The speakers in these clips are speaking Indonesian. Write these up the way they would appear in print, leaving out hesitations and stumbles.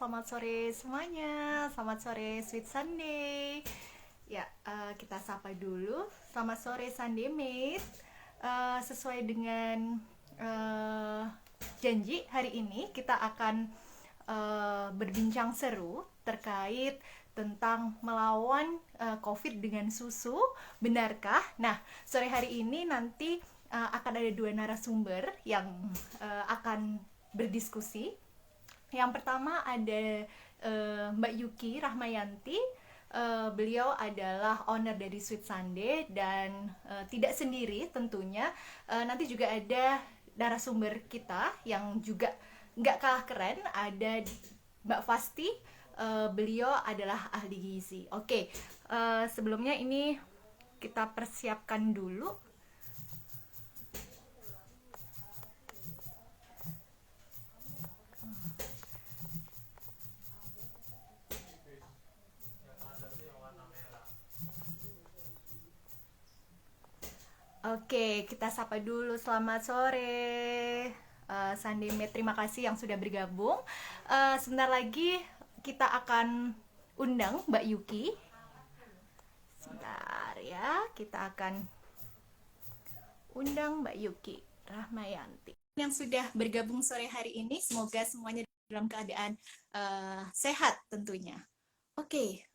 selamat sore semuanya. Selamat sore Sweet Sunday. Ya, kita sapa dulu. Selamat sore Sunday Mate. Sesuai dengan eh, janji, hari ini kita akan berbincang seru terkait tentang melawan COVID dengan susu. Benarkah? Nah, sore hari ini nanti akan ada dua narasumber yang akan berdiskusi. Yang pertama ada Mbak Yuki Rahmayanti. Beliau adalah owner dari Sweet Sunday dan tidak sendiri tentunya. Nanti juga ada narasumber kita yang juga nggak kalah keren, ada Mbak Fasti. Beliau adalah ahli gizi. Oke, sebelumnya ini kita persiapkan dulu. Oke, kita sapa dulu. Selamat sore, Sunday Mate. Terima kasih yang sudah bergabung. Sebentar lagi kita akan undang Mbak Yuki. Sebentar ya, kita akan undang Mbak Yuki Rahmayanti yang sudah bergabung sore hari ini. Semoga semuanya dalam keadaan sehat tentunya. Oke.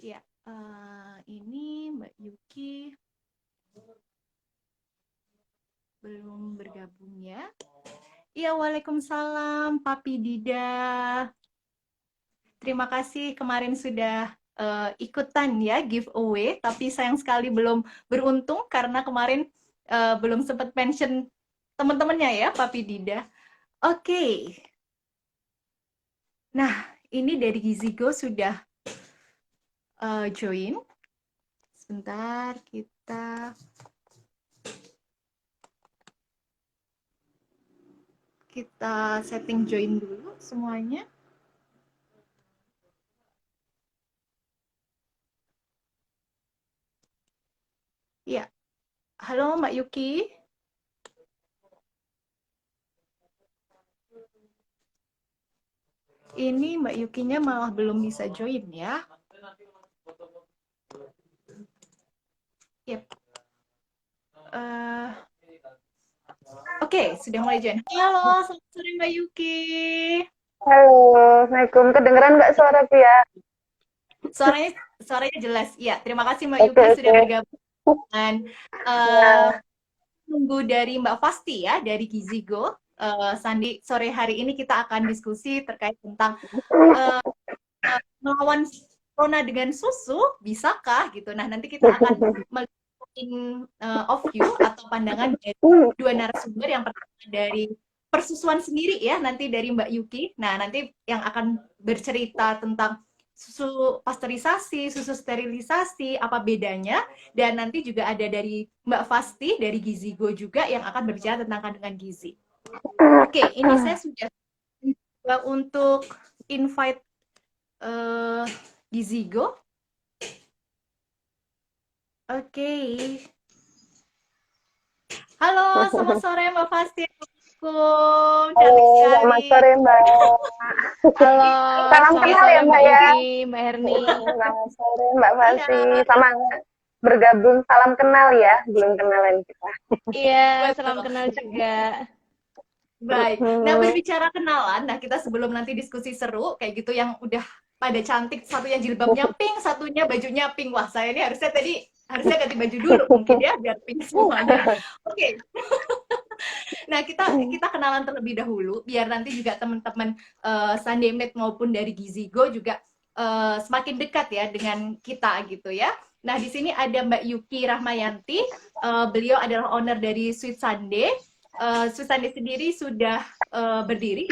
Ya, ini Mbak Yuki belum bergabung ya. Iya, waalaikumsalam, Papi Dida. Terima kasih kemarin sudah ikutan ya giveaway, tapi sayang sekali belum beruntung karena kemarin belum sempat mention teman-temannya ya, Papi Dida. Oke. Nah, ini dari Gizigo sudah join. Sebentar, kita setting join dulu semuanya. Ya, halo Mbak Yuki. Ini Mbak Yukinya malah belum bisa join ya. Yep. Oke, sudah mulai join. Halo, selamat sore Mbak Yuki. Halo, Assalamualaikum. Kedengeran nggak suara Pia? Suaranya jelas. Iya, terima kasih Mbak Oke, Yuki sudah oke. bergabung. Dan Ya, tunggu dari Mbak Fasti ya, dari Gizigo. Sandi, sore hari ini kita akan diskusi terkait tentang melawan corona dengan susu, bisakah gitu. Nah, nanti kita akan melihat of view atau pandangan dari dua narasumber. Yang pertama dari persusuan sendiri ya, nanti dari Mbak Yuki. Nah, nanti yang akan bercerita tentang susu pasteurisasi, susu sterilisasi, apa bedanya. Dan nanti juga ada dari Mbak Fasti, dari Gizigo juga yang akan berbicara tentang kandungan gizi. Oke, ini saya sudah mencoba untuk invite Gizigo. Oke. Halo, selamat sore Mbak Fasti. Assalamualaikum. Cantik halo, sekali. selamat sore Mbak. Halo, Salam selamat kenal sore ya Mbak Mbak ya. Yuki, Mbak Herni. Selamat sore Mbak Iya, Fasi. Semangat bergabung. Salam kenal ya. Belum kenalan kita. Iya, salam betul. kenal juga. Baik. Nah, berbicara kenalan, nah kita sebelum nanti diskusi seru kayak gitu yang udah pada cantik, satunya jilbabnya pink, satunya bajunya pink. Wah, saya ini harusnya ganti baju dulu mungkin ya biar pink semuanya. Oke. Nah, kita kenalan terlebih dahulu biar nanti juga teman-teman Sunday Mate maupun dari Gizigo juga semakin dekat ya dengan kita gitu ya. Nah, di sini ada Mbak Yuki Rahmayanti. Beliau adalah owner dari Sweet Sunday. Sweet Sunday sendiri sudah berdiri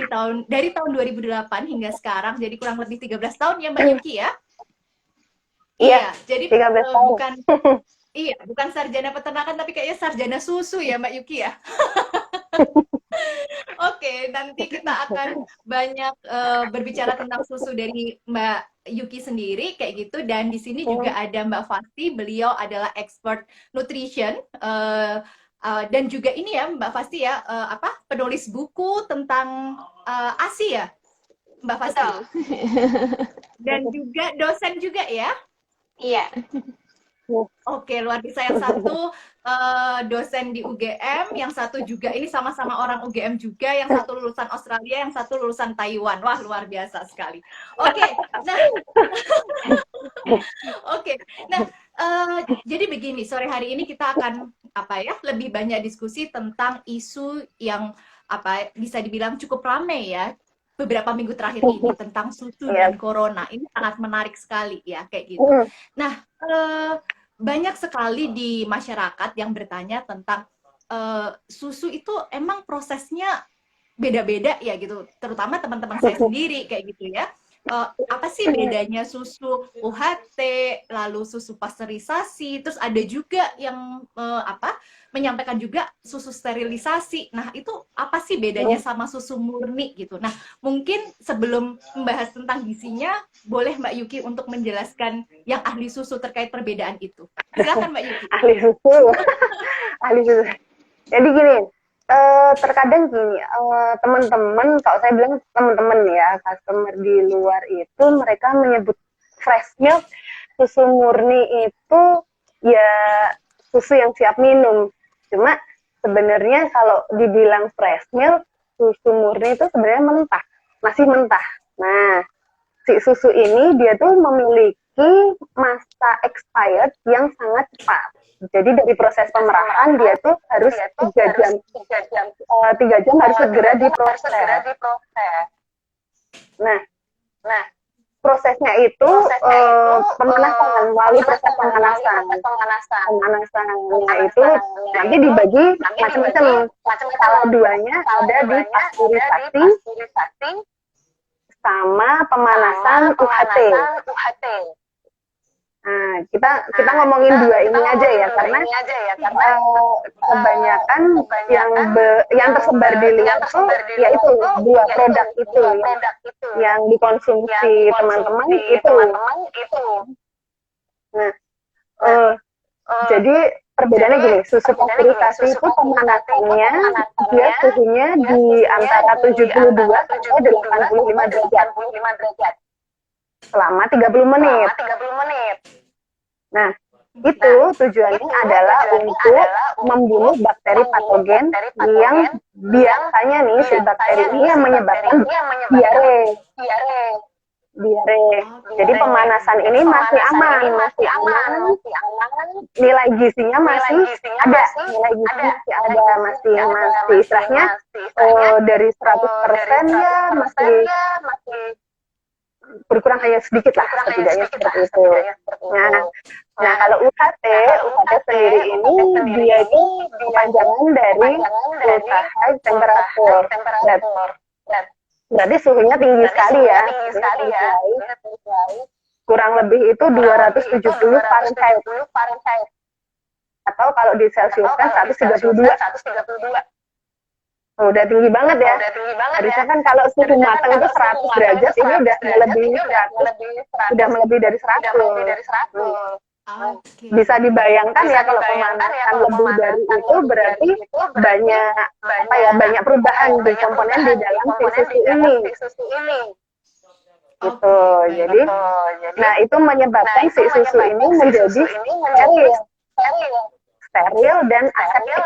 dari tahun 2008 hingga sekarang. Jadi kurang lebih 13 tahun ya Mbak Yuki ya. Iya, Jadi 13 tahun. bukan sarjana peternakan tapi kayaknya sarjana susu ya Mbak Yuki ya. Oke. Oke, nanti kita akan banyak berbicara tentang susu dari Mbak Yuki sendiri kayak gitu, dan di sini juga ada Mbak Fasti, beliau adalah expert nutrition dan juga ini ya Mbak Fasti ya penulis buku tentang ASI ya Mbak Fasti, dan juga dosen juga ya. Iya. Oke, luar biasa. Yang satu dosen di UGM, yang satu juga ini sama-sama orang UGM juga, yang satu lulusan Australia, yang satu lulusan Taiwan. Wah, luar biasa sekali. Oke, nah, oke, nah, jadi begini, sore hari ini kita akan lebih banyak diskusi tentang isu yang bisa dibilang cukup ramai ya beberapa minggu terakhir ini tentang susu dan corona. Ini sangat menarik sekali ya kayak gitu. Nah, banyak sekali di masyarakat yang bertanya tentang susu itu emang prosesnya beda-beda ya gitu, terutama teman-teman saya sendiri kayak gitu ya. Apa sih bedanya susu UHT, lalu susu pasteurisasi, terus ada juga yang menyampaikan juga susu sterilisasi. Nah, itu apa sih bedanya sama susu murni gitu. Nah, mungkin sebelum membahas tentang gizinya, boleh Mbak Yuki untuk menjelaskan yang ahli susu terkait perbedaan itu. Silakan Mbak Yuki. Ahli susu. Ahli susu. Jadi gini, terkadang gini, teman-teman, kalau saya bilang teman-teman ya, customer di luar itu mereka menyebut fresh milk, susu murni itu ya susu yang siap minum. Cuma sebenarnya kalau dibilang fresh milk, susu murni itu sebenarnya mentah, masih mentah. Nah, si susu ini dia tuh memiliki masa expired yang sangat cepat. Jadi dari proses pemerahan dia tuh harus 3 jam harus segera diproses. Nah, prosesnya itu pemanasan, melalui proses pemanasannya itu nanti dibagi macam-macam. Salah duanya ada di pasteurisasi sama pemanasan UHT. Nah, kita ngomongin dua ini aja ya, karena kebanyakan yang tersebar di luar tuh yaitu dua produk itu yang dikonsumsi teman-teman itu. Nah, jadi perbedaannya gini, susu pasteurisasi itu pemanasannya dia suhunya di antara 72 sampai 85 derajat. Selama 30 menit. Nah, itu tujuannya adalah untuk membunuh bakteri patogen yang biasanya nih si bakteri ini yang menyebabkan diare. Jadi pemanasan ini masih aman. Nilai gizinya masih ada. Masih istilahnya dari 100% ya masih berkurang hanya sedikit lah, setidaknya seperti itu. Nah, kalau UHT sendiri ini dia itu kepanjangan dari ultra-high temperature. Berarti suhunya tinggi sekali ya. Kurang lebih itu 270 Fahrenheit. Atau kalau di Celsius kan 132. Udah tinggi banget ya. Harusnya kan kalau suhu matang itu 100 derajat, ini udah melebihi dari 100. Bisa dibayangkan ya kalau pemanasan lebih dari itu berarti banyak perubahan di komponen di dalam si susu ini. Gitu. Jadi, nah itu menyebabkan si susu ini menjadi steril dan aseptik.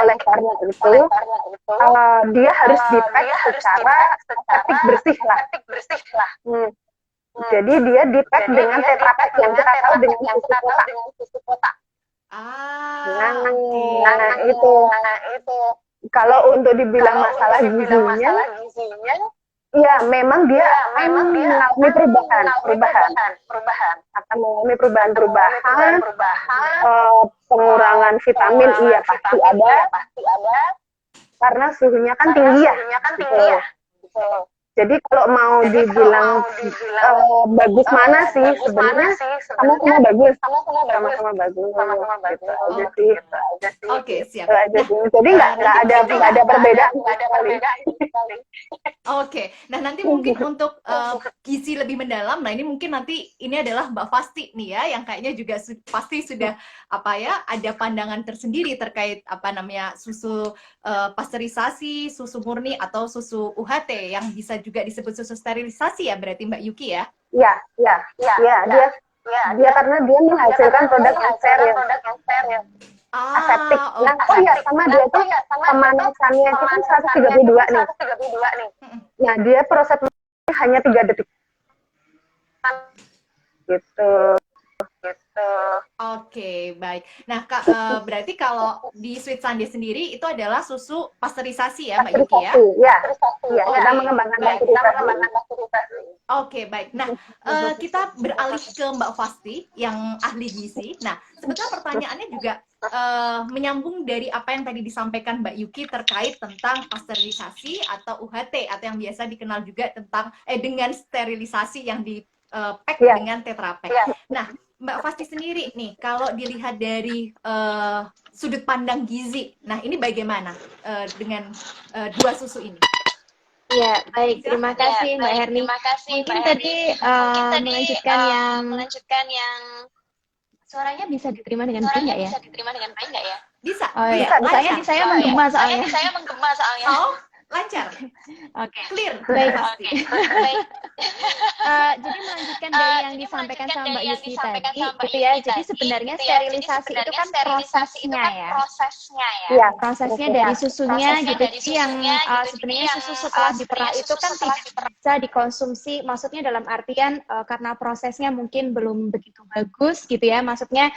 Oleh karena itu, dia harus di-pack secara aseptik bersih lah. Jadi dia di-pack dengan Tetra Pak yang kita tahu dengan susu kotak. Nah, itu. Kalau untuk dibilang masalah gizinya, ya memang dia akan mengalami perubahan. Akan mengalami perubahan. Pengurangan vitamin iya pasti ada. Karena suhunya kan tinggi ya. Jadi kalau mau dibilang bagus mana sih sebenarnya sama-sama bagus, sama-sama bagus, gitu aja Oke. sih. Oke, siap. Itu aja Nah, sih. Jadi nggak ada perbedaan sekali. Oke, nah nanti mungkin untuk gizi lebih mendalam, nah ini mungkin nanti ini adalah Mbak Fasti nih ya, yang kayaknya juga pasti sudah apa ya, ada pandangan tersendiri terkait apa namanya susu pasteurisasi, susu murni atau susu UHT yang bisa juga disebut susu sterilisasi ya, berarti Mbak Yuki ya? Iya, dia karena dia menghasilkan produk yang steril. Aseptik. Nah, sama dia tuh pemanasannya itu kan 132 nih. Nah, dia proses hanya 3 detik. Gitu. Oke, baik. Nah, berarti kalau di Sweet Sunday sendiri itu adalah susu pasteurisasi ya, Mbak Yuki ya? Iya, kita mengembangkan pasteurisasi. Oke, baik. Nah, kita beralih ke Mbak Fasti yang ahli gizi. Nah, sebetulnya pertanyaannya juga menyambung dari apa yang tadi disampaikan Mbak Yuki terkait tentang pasteurisasi atau UHT atau yang biasa dikenal juga tentang dengan sterilisasi yang di pack dengan Tetra Pak. Nah, Mbak Fasti sendiri nih, kalau dilihat dari sudut pandang gizi, nah ini bagaimana dengan dua susu ini? Ya, baik. Terima kasih Mbak Herni. Mungkin tadi melanjutkan yang suaranya bisa diterima dengan baik nggak ya? Bisa. Oh iya, saya menggema soalnya. Oh, lancar. Oke. Clear. Baik. Pasti. Jadi melanjutkan dari yang disampaikan sama Mbak Yuki tadi, gitu ya. Jadi sebenarnya sterilisasi itu kan prosesnya ya. Iya, Prosesnya dari susunya gitu. Jadi yang sebenarnya susu setelah diperah itu kan tidak bisa dikonsumsi. Maksudnya dalam artian karena prosesnya mungkin belum begitu bagus gitu ya. Maksudnya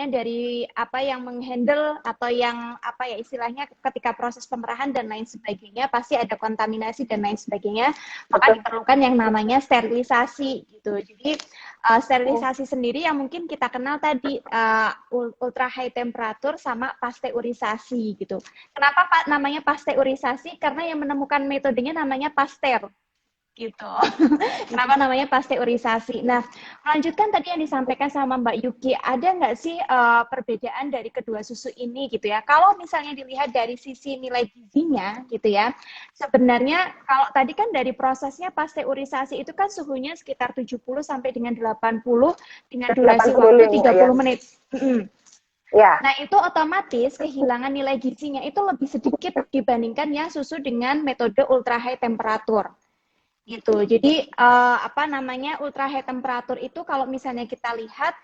dari apa yang menghandle atau yang apa ya istilahnya ketika proses pemerahan dan lain sebagainya pasti ada kontaminasi dan lain sebagainya. Maka diperlukan yang namanya sterilisasi gitu. Jadi sterilisasi sendiri yang mungkin kita kenal tadi ultra high temperature sama pasteurisasi gitu. Kenapa namanya pasteurisasi? Karena yang menemukan metodenya namanya Pasteur gitu. Kenapa namanya pasteurisasi? Nah, melanjutkan tadi yang disampaikan sama Mbak Yuki, ada nggak sih perbedaan dari kedua susu ini gitu ya? Kalau misalnya dilihat dari sisi nilai gizinya gitu ya, sebenarnya kalau tadi kan dari prosesnya pasteurisasi itu kan suhunya sekitar 70 sampai dengan 80 dengan durasi waktu 30 menit. Ya. Nah, itu otomatis kehilangan nilai gizinya itu lebih sedikit dibandingkan yang susu dengan metode ultra high temperature. Gitu. Jadi ultra high temperature itu kalau misalnya kita lihat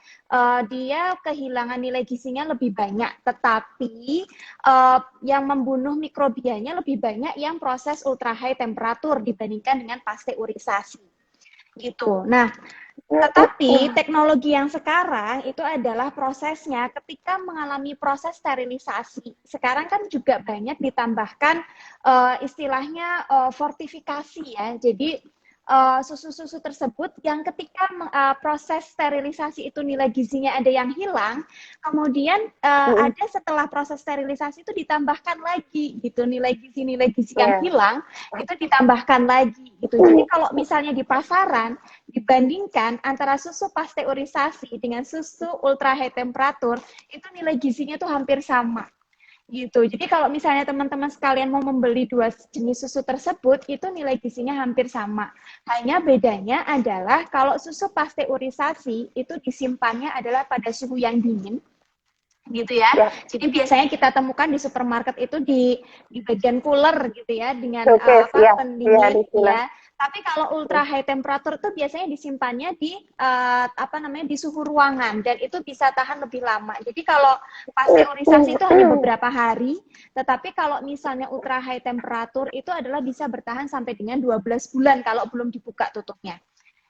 dia kehilangan nilai gizinya lebih banyak, tetapi yang membunuh mikrobianya lebih banyak yang proses ultra high temperature dibandingkan dengan pasteurisasi. Gitu. Nah, tetapi teknologi yang sekarang itu adalah prosesnya ketika mengalami proses sterilisasi. Sekarang kan juga banyak ditambahkan istilahnya fortifikasi ya. Jadi susu-susu tersebut yang ketika proses sterilisasi itu nilai gizinya ada yang hilang, kemudian ada setelah proses sterilisasi itu ditambahkan lagi gitu nilai gizi yang hilang itu ditambahkan lagi gitu. Jadi kalau misalnya di pasaran dibandingkan antara susu pasteurisasi dengan susu ultra high temperature itu nilai gizinya tuh hampir sama. Gitu. Jadi kalau misalnya teman-teman sekalian mau membeli dua jenis susu tersebut, itu nilai gizinya hampir sama. Hanya bedanya adalah kalau susu pasteurisasi itu disimpannya adalah pada suhu yang dingin, gitu ya. Jadi biasanya kita temukan di supermarket itu di bagian cooler gitu ya, dengan pendingin ya. Tapi kalau ultra high temperature itu biasanya disimpannya di di suhu ruangan dan itu bisa tahan lebih lama. Jadi kalau pasteurisasi itu hanya beberapa hari, tetapi kalau misalnya ultra high temperature itu adalah bisa bertahan sampai dengan 12 bulan kalau belum dibuka tutupnya.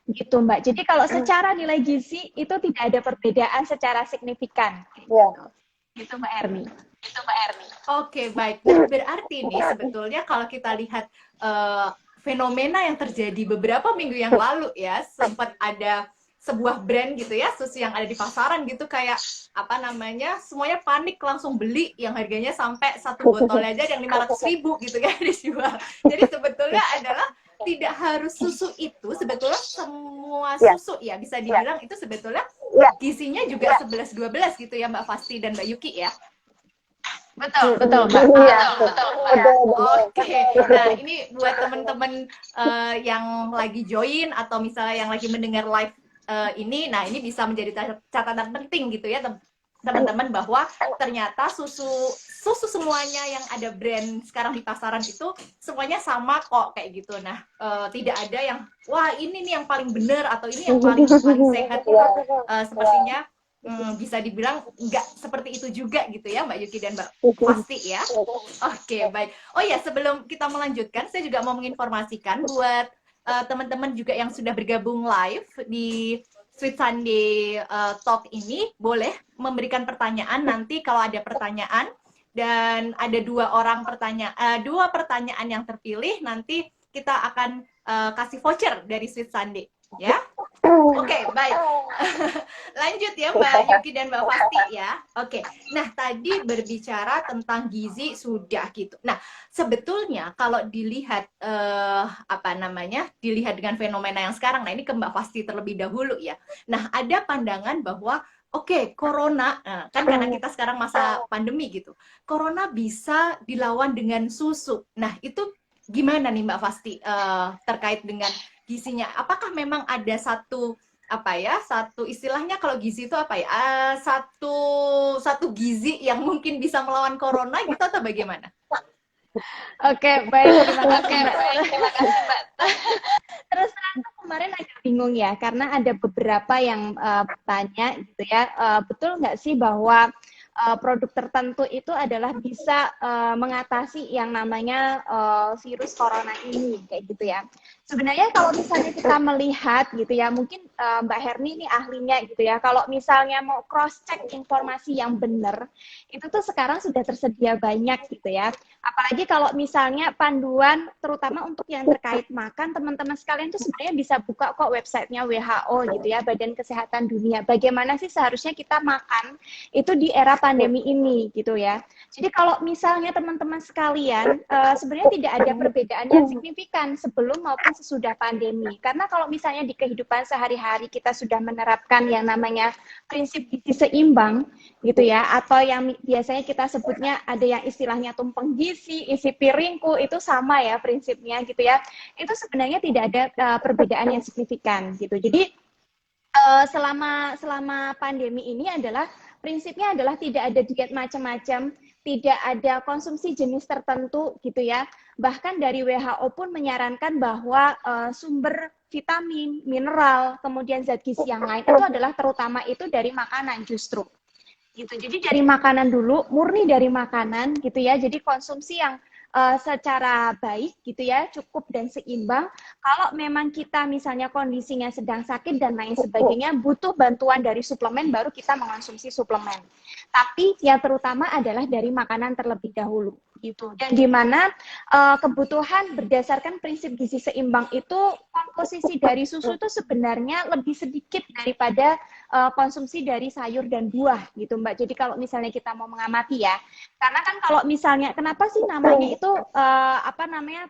Gitu Mbak. Jadi kalau secara nilai gizi itu tidak ada perbedaan secara signifikan. Gitu Mbak Erni. Oke, baik. Nah, berarti nih sebetulnya kalau kita lihat fenomena yang terjadi beberapa minggu yang lalu ya, sempat ada sebuah brand gitu ya, susu yang ada di pasaran gitu, kayak apa namanya, semuanya panik langsung beli yang harganya sampai satu botol aja yang 500.000 gitu kan dijual. Jadi sebetulnya adalah tidak harus susu itu, sebetulnya semua Ya, susu ya bisa ya, dibilang itu sebetulnya ya. gizinya juga 11-12 gitu ya Mbak Fasti dan Mbak Yuki ya. Betul, betul, Mbak. Iya, Betul, Mbak. betul, betul. Oke, nah ini buat teman-teman yang lagi join atau misalnya yang lagi mendengar live ini, nah ini bisa menjadi catatan penting gitu ya teman-teman, bahwa ternyata susu semuanya yang ada brand sekarang di pasaran itu semuanya sama kok kayak gitu. Nah tidak ada yang wah ini nih yang paling benar atau ini yang paling sehat. Sepertinya bisa dibilang nggak seperti itu juga gitu ya Mbak Yuki dan Mbak Fasti ya. Oke, baik. Oh ya, sebelum kita melanjutkan, saya juga mau menginformasikan buat teman-teman juga yang sudah bergabung live di Sweet Sunday Talk ini, boleh memberikan pertanyaan nanti kalau ada pertanyaan, dan ada dua pertanyaan yang terpilih, nanti kita akan kasih voucher dari Sweet Sunday, ya. Oke, baik. Lanjut ya Mbak Yuki dan Mbak Fasti ya. Oke. Nah, tadi berbicara tentang gizi sudah gitu. Nah, sebetulnya kalau dilihat dilihat dengan fenomena yang sekarang. Nah, ini ke Mbak Fasti terlebih dahulu ya. Nah, ada pandangan bahwa oke, corona kan karena kita sekarang masa pandemi gitu. Corona bisa dilawan dengan susu. Nah, itu gimana nih Mbak Fasti terkait dengan gizinya? Apakah memang ada satu istilahnya kalau gizi itu satu gizi yang mungkin bisa melawan corona gitu atau bagaimana? Oke, baik. Terima kasih, Mbak. Terus terang kemarin agak bingung ya, karena ada beberapa yang bertanya gitu ya, betul nggak sih bahwa produk tertentu itu adalah bisa mengatasi yang namanya virus corona ini, kayak gitu ya. Sebenarnya kalau misalnya kita melihat gitu ya, mungkin Mbak Herni ini ahlinya gitu ya, kalau misalnya mau cross check informasi yang benar, itu tuh sekarang sudah tersedia banyak gitu ya. Apalagi kalau misalnya panduan, terutama untuk yang terkait makan, teman-teman sekalian tuh sebenarnya bisa buka kok websitenya WHO gitu ya, Badan Kesehatan Dunia. Bagaimana sih seharusnya kita makan itu di era pandemi ini gitu ya. Jadi kalau misalnya teman-teman sekalian, sebenarnya tidak ada perbedaan yang signifikan sebelum maupun sesudah pandemi. Karena kalau misalnya di kehidupan sehari-hari kita sudah menerapkan yang namanya prinsip gizi seimbang gitu ya, atau yang biasanya kita sebutnya ada yang istilahnya tumpeng gizi, isi piringku, itu sama ya prinsipnya gitu ya. Itu sebenarnya tidak ada perbedaan yang signifikan gitu. Jadi selama pandemi ini adalah prinsipnya adalah tidak ada diet macam-macam, tidak ada konsumsi jenis tertentu gitu ya. Bahkan dari WHO pun menyarankan bahwa sumber vitamin, mineral, kemudian zat gizi yang lain itu adalah terutama itu dari makanan justru. Gitu. Jadi dari makanan dulu, murni dari makanan gitu ya. Jadi konsumsi yang secara baik gitu ya, cukup dan seimbang. Kalau memang kita misalnya kondisinya sedang sakit dan lain sebagainya, butuh bantuan dari suplemen, baru kita mengonsumsi suplemen. Tapi yang terutama adalah dari makanan terlebih dahulu gitu. Dan di mana kebutuhan berdasarkan prinsip gizi seimbang itu, komposisi dari susu itu sebenarnya lebih sedikit daripada konsumsi dari sayur dan buah gitu Mbak. Jadi kalau misalnya kita mau mengamati ya, karena kan kalau misalnya kenapa sih namanya itu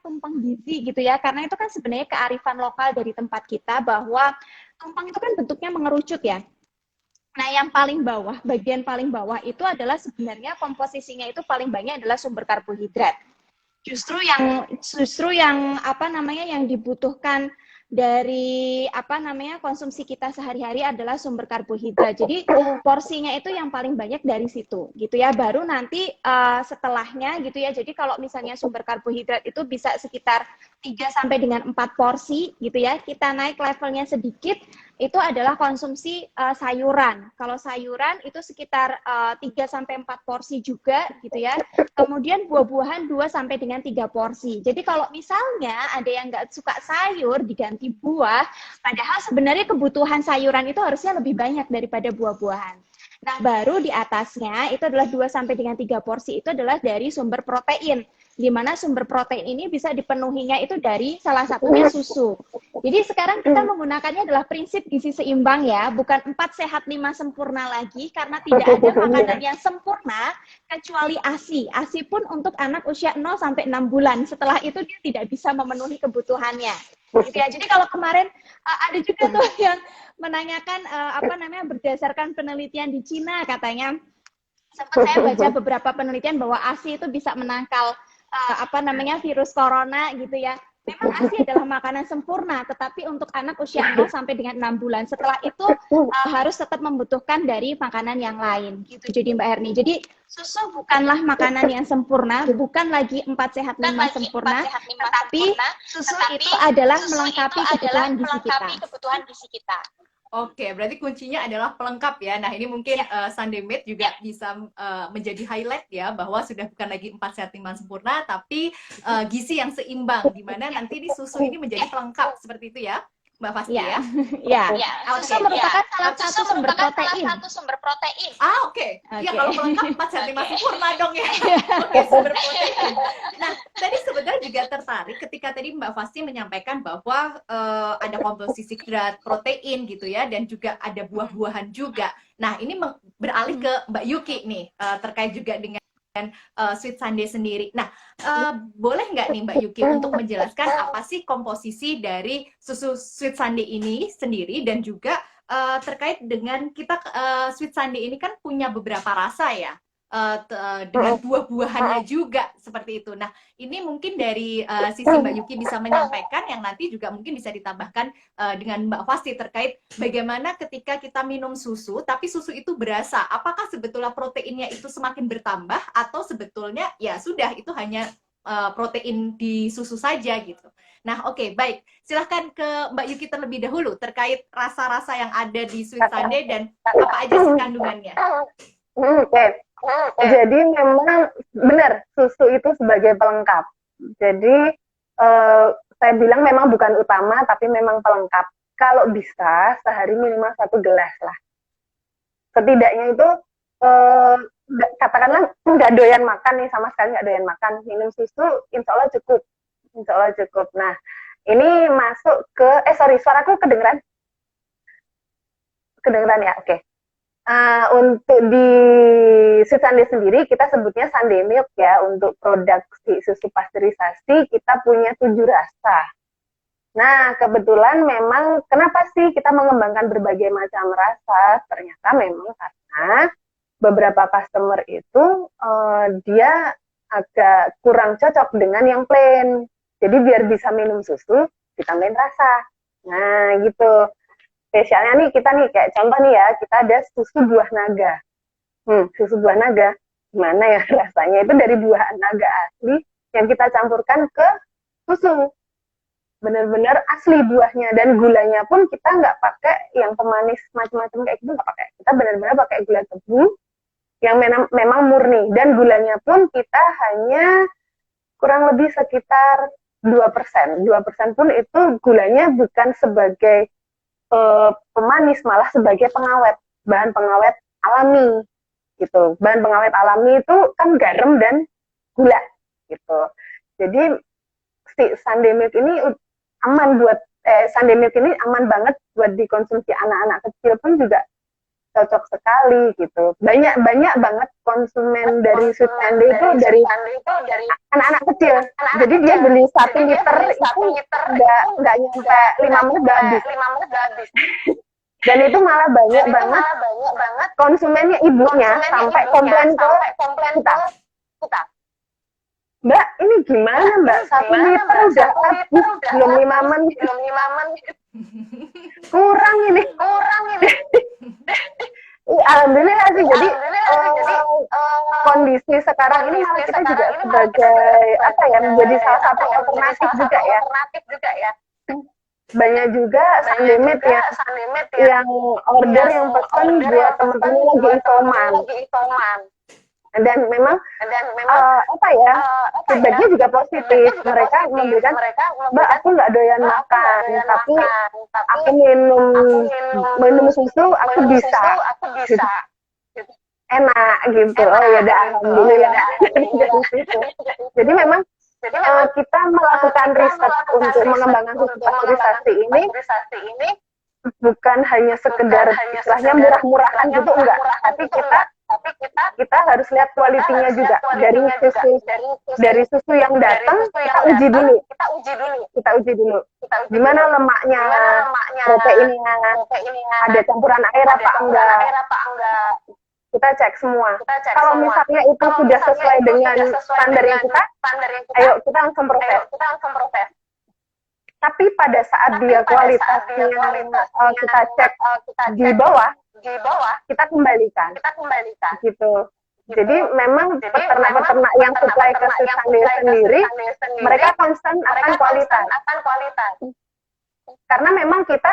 tumpeng gizi gitu ya, karena itu kan sebenarnya kearifan lokal dari tempat kita, bahwa tumpeng itu kan bentuknya mengerucut ya. Nah, yang paling bawah, bagian paling bawah itu adalah sebenarnya komposisinya itu paling banyak adalah sumber karbohidrat. Justru yang yang dibutuhkan dari konsumsi kita sehari-hari adalah sumber karbohidrat. Jadi porsinya itu yang paling banyak dari situ gitu ya. Baru nanti setelahnya gitu ya. Jadi kalau misalnya sumber karbohidrat itu bisa sekitar 3 sampai dengan 4 porsi gitu ya. Kita naik levelnya sedikit, itu adalah konsumsi sayuran. Kalau sayuran itu sekitar 3 sampai 4 porsi juga gitu ya. Kemudian buah-buahan 2 sampai dengan 3 porsi. Jadi kalau misalnya ada yang nggak suka sayur diganti buah, padahal sebenarnya kebutuhan sayuran itu harusnya lebih banyak daripada buah-buahan. Nah, baru di atasnya itu adalah 2 sampai dengan 3 porsi itu adalah dari sumber protein. di mana sumber protein ini bisa dipenuhinya itu dari salah satunya susu. Jadi sekarang kita menggunakannya adalah prinsip gizi seimbang ya, bukan 4 sehat 5 sempurna lagi, karena tidak ada makanan yang sempurna kecuali ASI. ASI pun untuk anak usia 0 sampai 6 bulan. Setelah itu dia tidak bisa memenuhi kebutuhannya. Gitu ya. Jadi kalau kemarin ada juga tuh yang menanyakan berdasarkan penelitian di Cina katanya, sempat saya baca beberapa penelitian bahwa ASI itu bisa menangkal virus corona gitu ya. Memang ASI adalah makanan sempurna, tetapi untuk anak usia 0 sampai dengan 6 bulan. Setelah itu harus tetap membutuhkan dari makanan yang lain gitu. Jadi Mbak Herni, jadi susu bukanlah makanan yang sempurna, bukan lagi 4 sehat 5 sempurna, tetapi susu itu adalah melengkapi kebutuhan gizi kita. Oke, berarti kuncinya adalah pelengkap ya. Nah, ini mungkin Sunday Made juga bisa menjadi highlight ya, bahwa sudah bukan lagi 4 sehat 5 sempurna, tapi gizi yang seimbang, di mana nanti di susu ini menjadi pelengkap, seperti itu ya, Mbak Fasti ya? Ya. Susu merupakan salah satu sumber protein. Oke. Ya, kalau pelengkap 4 sehat 5 sempurna dong ya. Oke, sumber protein. Nah, tadi sebenarnya juga tertarik ketika tadi Mbak Fasti menyampaikan bahwa ada komposisi hidrat protein gitu ya, dan juga ada buah-buahan juga. Nah, ini beralih ke Mbak Yuki nih, terkait juga dengan Sweet Sunday sendiri. Nah, boleh nggak nih Mbak Yuki untuk menjelaskan apa sih komposisi dari susu Sweet Sunday ini sendiri, dan juga terkait dengan kita Sweet Sunday ini kan punya beberapa rasa ya, dengan buah-buahannya juga seperti itu. Nah, ini mungkin dari sisi Mbak Yuki bisa menyampaikan, yang nanti juga mungkin bisa ditambahkan dengan Mbak Fasti terkait bagaimana ketika kita minum susu, tapi susu itu berasa, apakah sebetulnya proteinnya itu semakin bertambah, atau sebetulnya ya sudah itu hanya protein di susu saja gitu. Nah, oke, baik. Silahkan ke Mbak Yuki terlebih dahulu terkait rasa-rasa yang ada di Sweet Sunday dan apa aja sih kandungannya. Oke. Jadi memang benar, susu itu sebagai pelengkap. Jadi saya bilang memang bukan utama, tapi memang pelengkap. Kalau bisa sehari minimal 1 gelas lah. Setidaknya itu katakanlah nggak doyan makan nih, sama sekali nggak doyan makan, minum susu insya Allah cukup. Nah, ini masuk ke suaraku kedengeran ya, oke. Untuk di Sweet Sunday sendiri kita sebutnya Sunday Milk ya. Untuk produksi susu pasteurisasi kita punya 7 rasa. Nah, kebetulan memang kenapa sih kita mengembangkan berbagai macam rasa? Ternyata memang karena beberapa customer itu dia agak kurang cocok dengan yang plain. Jadi biar bisa minum susu ditambahin rasa. Nah, gitu. Spesialnya nih kita nih, kayak contoh nih ya, kita ada susu buah naga. Susu buah naga, gimana ya rasanya? Itu dari buah naga asli yang kita campurkan ke susu. Benar-benar asli buahnya, dan gulanya pun kita nggak pakai yang pemanis macam-macam kayak gitu, nggak pakai. Kita benar-benar pakai gula tebu yang memang murni, dan gulanya pun kita hanya kurang lebih sekitar 2%. 2% pun itu gulanya bukan sebagai pemanis, malah sebagai pengawet, bahan pengawet alami gitu. Bahan pengawet alami itu kan garam dan gula gitu. Jadi si Sunday Milk ini aman buat Sunday Milk ini aman banget buat dikonsumsi anak-anak kecil pun juga cocok sekali gitu. Banyak banget konsumen dari Sweet Sunday itu dari anak-anak kecil. Jadi dia beli 1 liter itu nggak nyampe 5 menit udah habis. Dan itu malah banyak banget konsumennya, ibunya sampai komplain ke kita. Mbak, ini gimana Mbak? 1 liter udah habis, belum 5 menit. Kurang ini. Alhamdulillah sih. Jadi kondisi sekarang ini malah kita juga sebagai menjadi salah satu alternatif juga ya. Banyak juga Sunday Made yang order yang pesan buat teman-teman lagi isoman. Dan memang feedbacknya juga positif. Mereka memberikan, Mbak, aku nggak doyan makan, tapi aku minum susu, aku bisa. enak gitu. Oh ya udah, alhamdulillah. Dari situ. Jadi memang kita melakukan riset untuk mengembangkan susu pasteurisasi ini bukan hanya sekedar istilahnya murah-murahan gitu, enggak, tapi kita harus lihat kualitinya juga dari susu yang datang. Kita uji dulu gimana lemaknya, proteinnya, ada campuran air apa enggak, kita cek semua. Kalau misalnya itu sudah sesuai dengan standar yang ayo kita langsung proses. Tapi pada saat dia kualitasnya kita cek di bawah, kita kembalikan. Gitu. Jadi memang peternak-peternak yang supply ke Sweet Sunday sendiri, mereka concern akan kualitas. Karena memang kita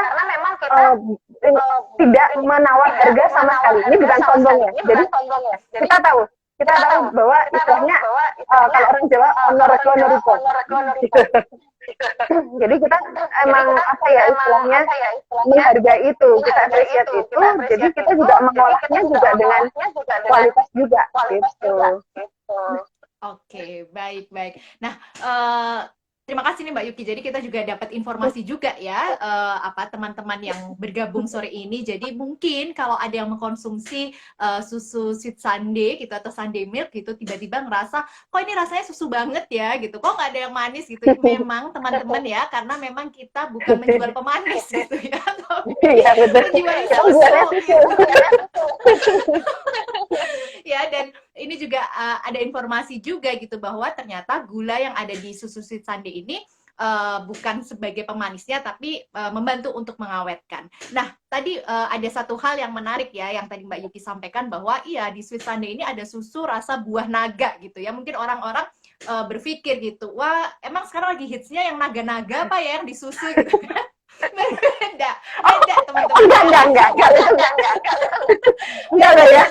tidak menawar harga sama sekali. Ini bukan sombong ya. Jadi kita tahu bahwa istilahnya kalau orang Jawa honor rego. Jadi kita emang istilahnya menghargai itu, kita apresiasi itu. Jadi kita juga mengolahnya juga dengan kualitas juga gitu. Oke, baik. Nah, terima kasih nih Mbak Yuki. Jadi kita juga dapat informasi juga ya, teman-teman yang bergabung sore ini. Jadi mungkin kalau ada yang mengkonsumsi susu Sweet Sunday gitu atau Sunday Milk gitu, tiba-tiba ngerasa kok ini rasanya susu banget ya gitu, kok nggak ada yang manis gitu. Memang teman-teman ya, karena memang kita bukan menjual pemanis gitu ya, menjual susu gitu. Ya, dan ini juga ada informasi juga gitu bahwa ternyata gula yang ada di susu Sweet Sunday ini bukan sebagai pemanisnya, tapi membantu untuk mengawetkan. Nah, tadi ada satu hal yang menarik ya, yang tadi Mbak Yuki sampaikan bahwa iya di Sweet Sunday ini ada susu rasa buah naga gitu ya. Mungkin orang-orang berpikir gitu, wah emang sekarang lagi hitsnya yang naga-naga apa ya yang di susu gitu kan. Beda teman-teman. Enggak ya.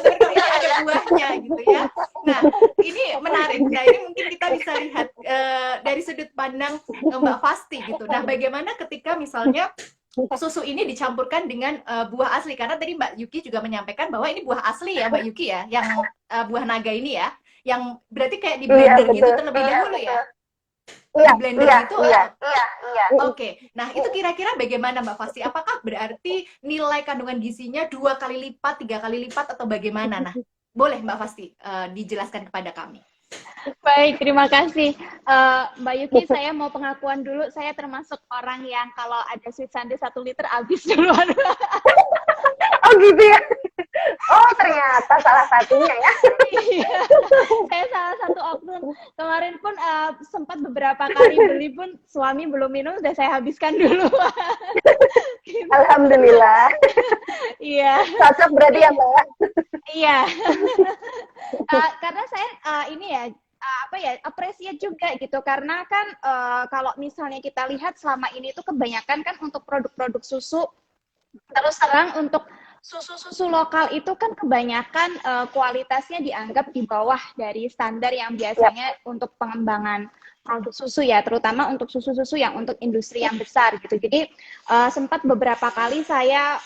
Ada buahnya gitu ya. Nah, ini menarik. Nah, ini mungkin kita bisa lihat dari sudut pandang Mbak Fasti gitu. Nah, bagaimana ketika misalnya susu ini dicampurkan dengan buah asli? Karena tadi Mbak Yuki juga menyampaikan bahwa ini buah asli ya, Mbak Yuki ya, yang buah naga ini ya, yang berarti kayak di blender gitu terlebih dahulu ya. Di blender itu Oke. Nah, itu kira-kira bagaimana Mbak Fasti? Apakah berarti nilai kandungan gizinya 2 kali lipat, 3 kali lipat atau bagaimana? Nah, boleh Mbak Fasti dijelaskan kepada kami. Baik, terima kasih Mbak Yuki. Saya mau pengakuan dulu, saya termasuk orang yang kalau ada Sweet Sunday 1 liter habis duluan. Oh gitu ya. Oh ternyata salah satunya ya. Iya, saya salah satu oknum. Kemarin pun sempat beberapa kali beli pun suami belum minum, sudah saya habiskan dulu. Gitu. Alhamdulillah. Iya. Cocok berarti ya Mbak. Iya. Karena saya ini ya appreciate juga gitu, karena kan kalau misalnya kita lihat selama ini tuh kebanyakan kan untuk produk-produk susu, terus terang untuk susu-susu lokal itu kan kebanyakan kualitasnya dianggap di bawah dari standar yang biasanya untuk pengembangan produk susu ya, terutama untuk susu-susu yang untuk industri yang besar gitu. Jadi sempat beberapa kali saya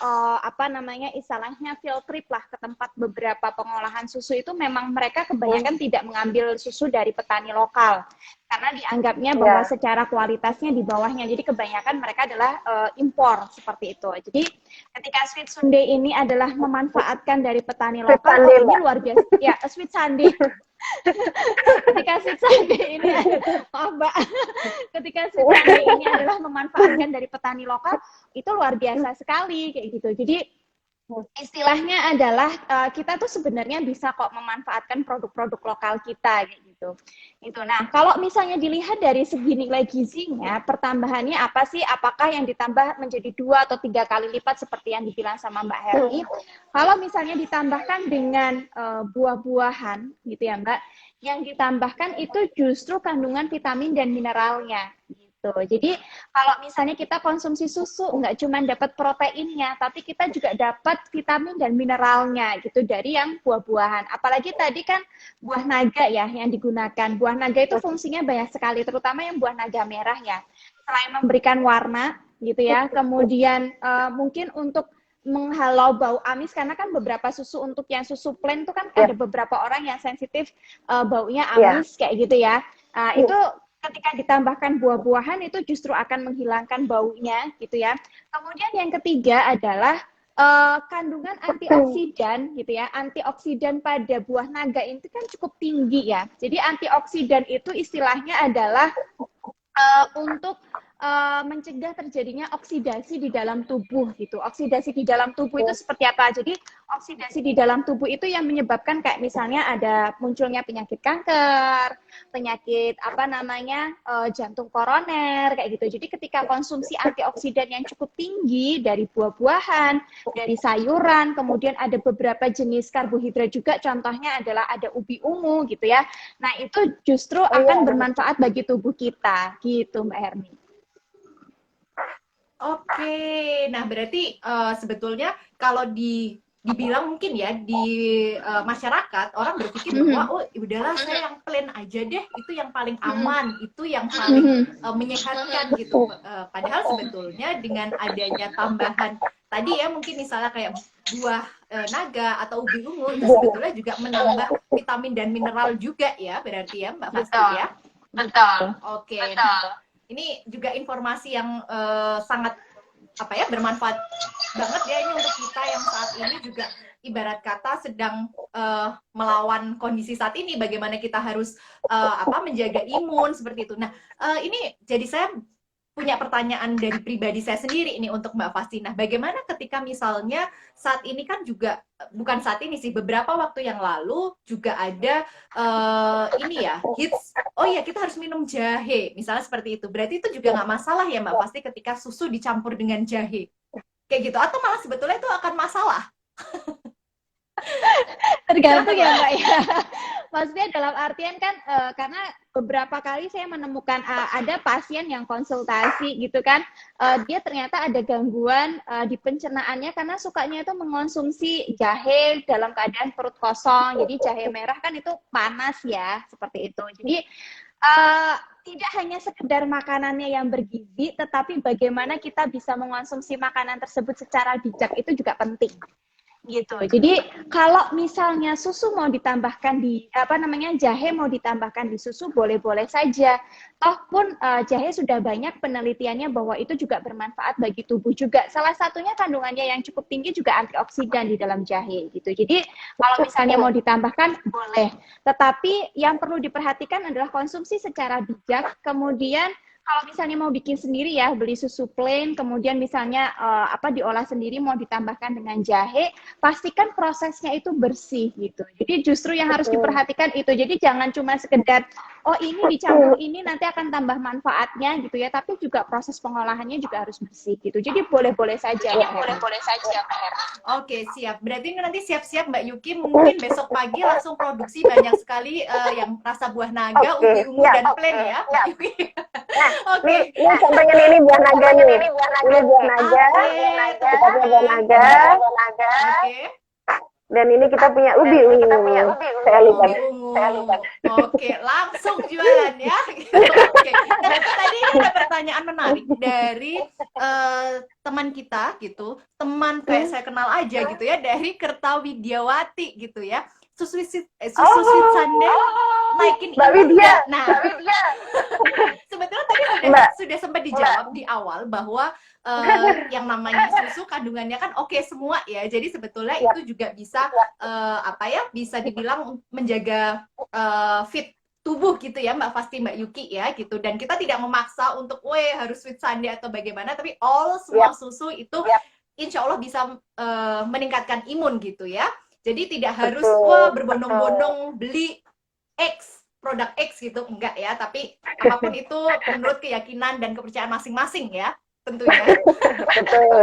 istilahnya field trip lah ke tempat beberapa pengolahan susu, itu memang mereka kebanyakan tidak mengambil susu dari petani lokal karena dianggapnya bahwa secara kualitasnya di bawahnya. Jadi kebanyakan mereka adalah impor seperti itu. Jadi ketika Sweet Sunday ini adalah memanfaatkan dari petani lokal, ini luar biasa. Ya, Sweet Sunday. Ketika Sweet Sunday ini ketika Sweet Sunday ini adalah memanfaatkan dari petani lokal, itu luar biasa sekali kayak gitu. Jadi istilahnya adalah kita tuh sebenarnya bisa kok memanfaatkan produk-produk lokal kita kayak gitu. Itu. Nah, kalau misalnya dilihat dari segi nilai gizinya, pertambahannya apa sih? Apakah yang ditambah menjadi 2 atau 3 kali lipat seperti yang dibilang sama Mbak Herni? Kalau misalnya ditambahkan dengan buah-buahan gitu ya Mbak, yang ditambahkan itu justru kandungan vitamin dan mineralnya. Gitu. Jadi kalau misalnya kita konsumsi susu nggak cuma dapat proteinnya, tapi kita juga dapat vitamin dan mineralnya gitu dari yang buah-buahan. Apalagi tadi kan buah naga ya yang digunakan. Buah naga itu fungsinya banyak sekali, terutama yang buah naga merah ya. Selain memberikan warna gitu ya, kemudian mungkin untuk menghalau bau amis, karena kan beberapa susu untuk yang susu plain itu kan ada beberapa orang yang sensitif baunya amis kayak gitu ya. Itu ketika ditambahkan buah-buahan itu justru akan menghilangkan baunya gitu ya. Kemudian yang ketiga adalah kandungan antioksidan gitu ya. Antioksidan pada buah naga itu kan cukup tinggi ya. Jadi antioksidan itu istilahnya adalah untuk mencegah terjadinya oksidasi di dalam tubuh gitu. Oksidasi di dalam tubuh itu seperti apa? Jadi oksidasi di dalam tubuh itu yang menyebabkan kayak misalnya ada munculnya penyakit kanker, penyakit jantung koroner kayak gitu. Jadi ketika konsumsi antioksidan yang cukup tinggi dari buah-buahan, dari sayuran, kemudian ada beberapa jenis karbohidrat juga, contohnya adalah ada ubi ungu gitu ya. Nah, itu justru akan bermanfaat bagi tubuh kita gitu, Mbak Hermi. Oke, nah berarti sebetulnya kalau dibilang mungkin ya di masyarakat orang berpikir bahwa oh udahlah saya yang plain aja deh, itu yang paling aman, itu yang paling menyehatkan gitu. Padahal sebetulnya dengan adanya tambahan tadi ya mungkin misalnya kayak buah naga atau ubi ungu itu sebetulnya juga menambah vitamin dan mineral juga ya, berarti ya Mbak Fasti ya. Betul. Oke. Nah, ini juga informasi yang sangat bermanfaat banget ya ini untuk kita yang saat ini juga ibarat kata sedang melawan kondisi saat ini, bagaimana kita harus menjaga imun seperti itu. Nah, ini jadi saya punya pertanyaan dari pribadi saya sendiri ini untuk Mbak Fasti. Nah, bagaimana ketika misalnya saat ini kan juga, bukan saat ini sih, beberapa waktu yang lalu juga ada hits, oh ya kita harus minum jahe, misalnya seperti itu. Berarti itu juga nggak masalah ya Mbak Fasti ketika susu dicampur dengan jahe? Kayak gitu, atau malah sebetulnya itu akan masalah? Tergantung ya Mbak ya. Maksudnya dalam artian kan karena beberapa kali saya menemukan ada pasien yang konsultasi gitu kan, dia ternyata ada gangguan di pencernaannya karena sukanya itu mengonsumsi jahe dalam keadaan perut kosong. Jadi jahe merah kan itu panas ya, seperti itu. Jadi tidak hanya sekedar makanannya yang bergizi, tetapi bagaimana kita bisa mengonsumsi makanan tersebut secara bijak itu juga penting. Gitu. Jadi kalau misalnya susu mau ditambahkan di jahe mau ditambahkan di susu, boleh-boleh saja. Toh pun jahe sudah banyak penelitiannya bahwa itu juga bermanfaat bagi tubuh juga. Salah satunya kandungannya yang cukup tinggi juga antioksidan di dalam jahe gitu. Jadi kalau misalnya mau ditambahkan boleh. Tetapi yang perlu diperhatikan adalah konsumsi secara bijak. Kemudian kalau misalnya mau bikin sendiri ya, beli susu plain, kemudian misalnya diolah sendiri mau ditambahkan dengan jahe, pastikan prosesnya itu bersih gitu. Jadi justru yang harus diperhatikan itu. Jadi jangan cuma sekedar oh ini dicampur ini nanti akan tambah manfaatnya gitu ya, tapi juga proses pengolahannya juga harus bersih gitu. Jadi boleh-boleh saja. Boleh-boleh saja, Mbak Hermi. Oke, siap. Berarti nanti siap-siap Mbak Yuki mungkin besok pagi langsung produksi banyak sekali yang rasa buah naga, ubi ungu dan plain ya, Mbak Yuki. Oke. Ini contohnya ini buah naga nih. Ini buah naga. Kita punya buah naga. Oke. Dan ini kita punya ubi ungu. Saya lihat. Oke, langsung jualan ya. Oke. Nah, tadi ada pertanyaan menarik dari teman kita gitu, teman kayak saya kenal aja gitu ya, dari Kertawidiawati gitu ya. Susu Sweet Sunday naikin imun nggak? Nah, sebetulnya tadi sudah sempat dijawab di awal bahwa yang namanya susu kandungannya kan oke semua ya. Jadi sebetulnya itu juga bisa bisa dibilang menjaga fit tubuh gitu ya Mbak Fasti, Mbak Yuki ya gitu. Dan kita tidak memaksa untuk harus Sweet Sunday atau bagaimana, tapi semua susu itu insya Allah bisa meningkatkan imun gitu ya. Jadi tidak harus berbondong-bondong beli produk X gitu, enggak ya, tapi apapun itu menurut keyakinan dan kepercayaan masing-masing ya, tentunya. Betul.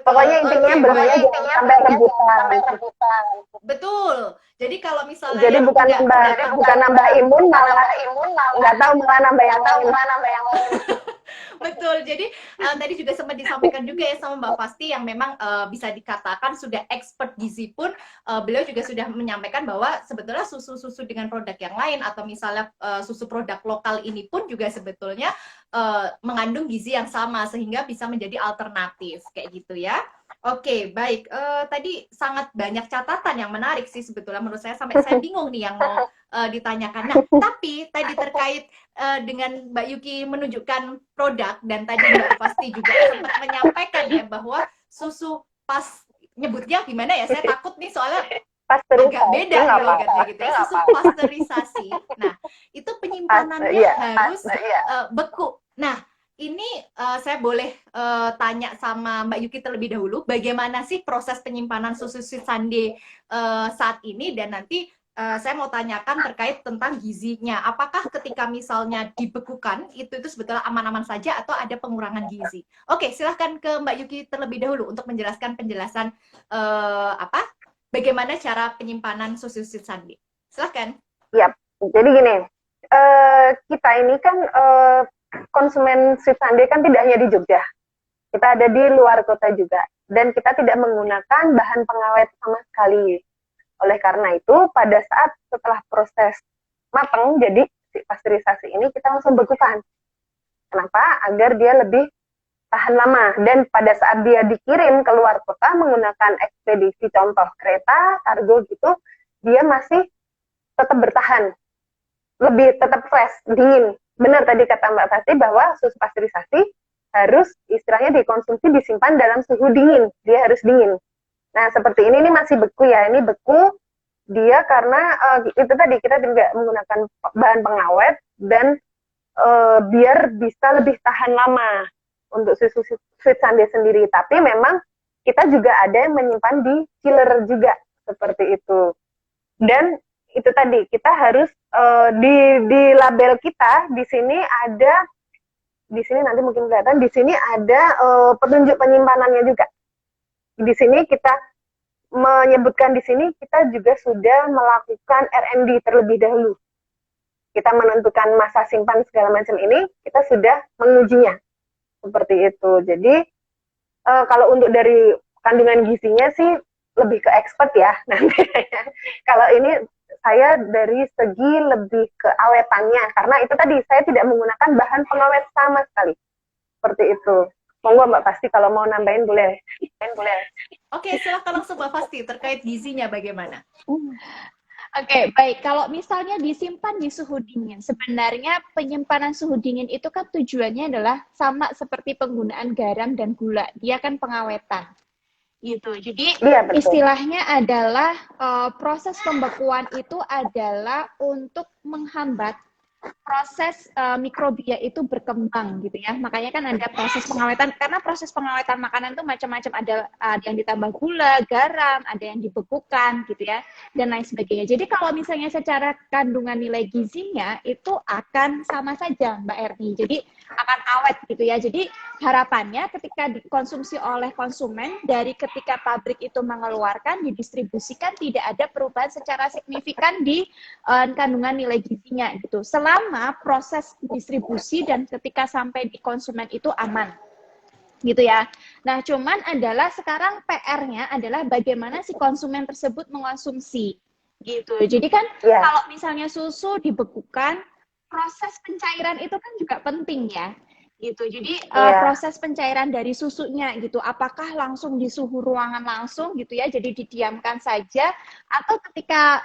Pokoknya intinya berbuatnya jangan sampai rebutan. Betul. Jadi kalau misalnya bukan nambah imun, malah nggak tahu malah nambah yang lain. Betul. Jadi tadi juga sempat disampaikan juga ya sama Mbak Fasti yang memang bisa dikatakan sudah expert gizi pun, beliau juga sudah menyampaikan bahwa sebetulnya susu-susu dengan produk yang lain atau misalnya susu produk lokal ini pun juga sebetulnya mengandung gizi yang sama sehingga bisa menjadi alternatif kayak gitu ya. Oke, baik. Tadi sangat banyak catatan yang menarik sih sebetulnya menurut saya, sampai saya bingung nih yang mau ditanyakan. Nah, tapi tadi terkait dengan Mbak Yuki menunjukkan produk, dan tadi Mbak Fasti juga sempat menyampaikan ya bahwa susu pas, nyebutnya gimana ya? Saya takut nih soalnya agak Pasteurisasi beda nggak nih apa-apa. logatnya gitu ya. Susu pasteurisasi. Nah, itu penyimpanannya Iya, harus beku. Nah, ini saya boleh tanya sama Mbak Yuki terlebih dahulu, bagaimana sih proses penyimpanan susu Sweet Sunday saat ini, dan nanti saya mau tanyakan terkait tentang gizinya. Apakah ketika misalnya dibekukan itu sebetulnya aman-aman saja atau ada pengurangan gizi? Oke, silahkan ke Mbak Yuki terlebih dahulu untuk menjelaskan penjelasan apa bagaimana cara penyimpanan susu Sweet Sunday. Silahkan. iya. Jadi gini, kita ini kan konsumen Sweet Sunday kan tidak hanya di Jogja, kita ada di luar kota juga, dan kita tidak menggunakan bahan pengawet sama sekali. Oleh karena itu, pada saat setelah proses matang, jadi si pasteurisasi ini kita langsung bekukan. Kenapa? Agar dia lebih tahan lama. Dan pada saat dia dikirim ke luar kota menggunakan ekspedisi, contoh kereta, kargo gitu, dia masih tetap bertahan, lebih tetap fresh, dingin. Benar tadi kata Mbak Fati bahwa susu pasteurisasi harus istilahnya dikonsumsi, disimpan dalam suhu dingin. Dia harus dingin. Nah, seperti ini masih beku ya. Ini beku dia karena itu tadi kita tidak menggunakan bahan pengawet, dan biar bisa lebih tahan lama untuk susu Sweet Sunday sendiri. Tapi memang kita juga ada yang menyimpan di chiller juga seperti itu. Dan itu tadi kita harus di label kita di sini ada, di sini nanti mungkin kelihatan, di sini ada petunjuk penyimpanannya juga. Di sini kita menyebutkan, di sini kita juga sudah melakukan R&D terlebih dahulu. Kita menentukan masa simpan segala macam ini, kita sudah mengujinya seperti itu. Jadi kalau untuk dari kandungan gizinya sih lebih ke expert ya nanti. Kalau ini saya dari segi lebih ke awetannya, karena itu tadi saya tidak menggunakan bahan pengawet sama sekali. Seperti itu. Monggo Mbak Pasti kalau mau nambahin boleh. Oke, silakan langsung Mbak Fasti terkait gizinya bagaimana. Oke, baik. Kalau misalnya disimpan di suhu dingin, sebenarnya penyimpanan suhu dingin itu kan tujuannya adalah sama seperti penggunaan garam dan gula. Dia kan pengawetan. Gitu. Jadi Iya, betul. istilahnya adalah proses pembekuan itu adalah untuk menghambat proses mikrobia itu berkembang gitu ya. Makanya kan ada proses pengawetan, karena proses pengawetan makanan itu macam-macam, ada yang ditambah gula, garam, ada yang dibekukan gitu ya, dan lain sebagainya. Jadi kalau misalnya secara kandungan nilai gizinya itu akan sama saja Mbak Erni. Jadi akan awet gitu ya. Jadi harapannya ketika dikonsumsi oleh konsumen, dari ketika pabrik itu mengeluarkan, didistribusikan, tidak ada perubahan secara signifikan di kandungan nilai gizinya gitu. Selama proses distribusi dan ketika sampai di konsumen itu aman. Gitu ya. Nah, cuman adalah sekarang PR-nya adalah bagaimana si konsumen tersebut mengonsumsi. Gitu. Jadi kan kalau misalnya susu dibekukan, proses pencairan itu kan juga penting ya. Gitu. Jadi proses pencairan dari susunya gitu, apakah langsung di suhu ruangan langsung gitu ya, jadi didiamkan saja, atau ketika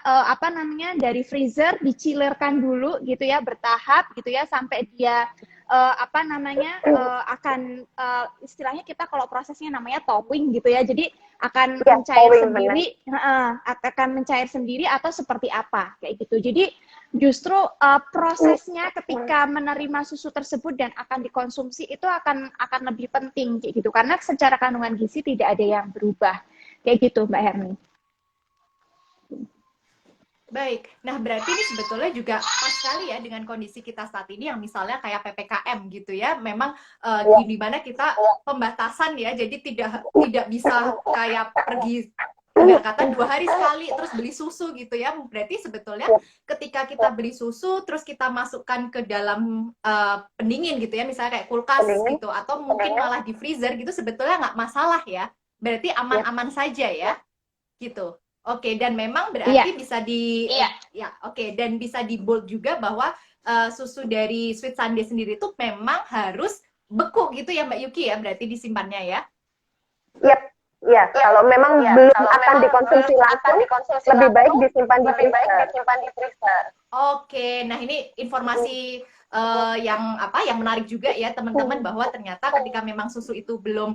dari freezer dicilirkan dulu gitu ya, bertahap gitu ya, sampai dia akan istilahnya kita kalau prosesnya namanya thawing gitu ya, jadi akan mencair sendiri, akan mencair sendiri atau seperti apa kayak gitu. Jadi justru prosesnya ketika menerima susu tersebut dan akan dikonsumsi itu akan lebih penting kayak gitu, karena secara kandungan gizi tidak ada yang berubah kayak gitu Mbak Herni. Baik, nah berarti ini sebetulnya juga pas sekali ya dengan kondisi kita saat ini yang misalnya kayak PPKM gitu ya, memang di mana kita pembatasan ya, jadi tidak bisa kayak pergi kata 2 hari sekali terus beli susu gitu ya. Berarti sebetulnya ketika kita beli susu terus kita masukkan ke dalam pendingin gitu ya, misalnya kayak kulkas gitu, atau mungkin malah di freezer gitu, sebetulnya nggak masalah ya, berarti aman-aman saja ya gitu. Oke, dan memang berarti bisa dan bisa di bold juga bahwa susu dari Sweet Sunday sendiri itu memang harus beku gitu ya Mbak Yuki ya, berarti disimpannya ya. Yap, Ya, kalau memang belum akan dikonsumsi langsung, lebih baik disimpan di freezer. Oke, nah ini informasi yang menarik juga ya teman-teman, bahwa ternyata ketika memang susu itu belum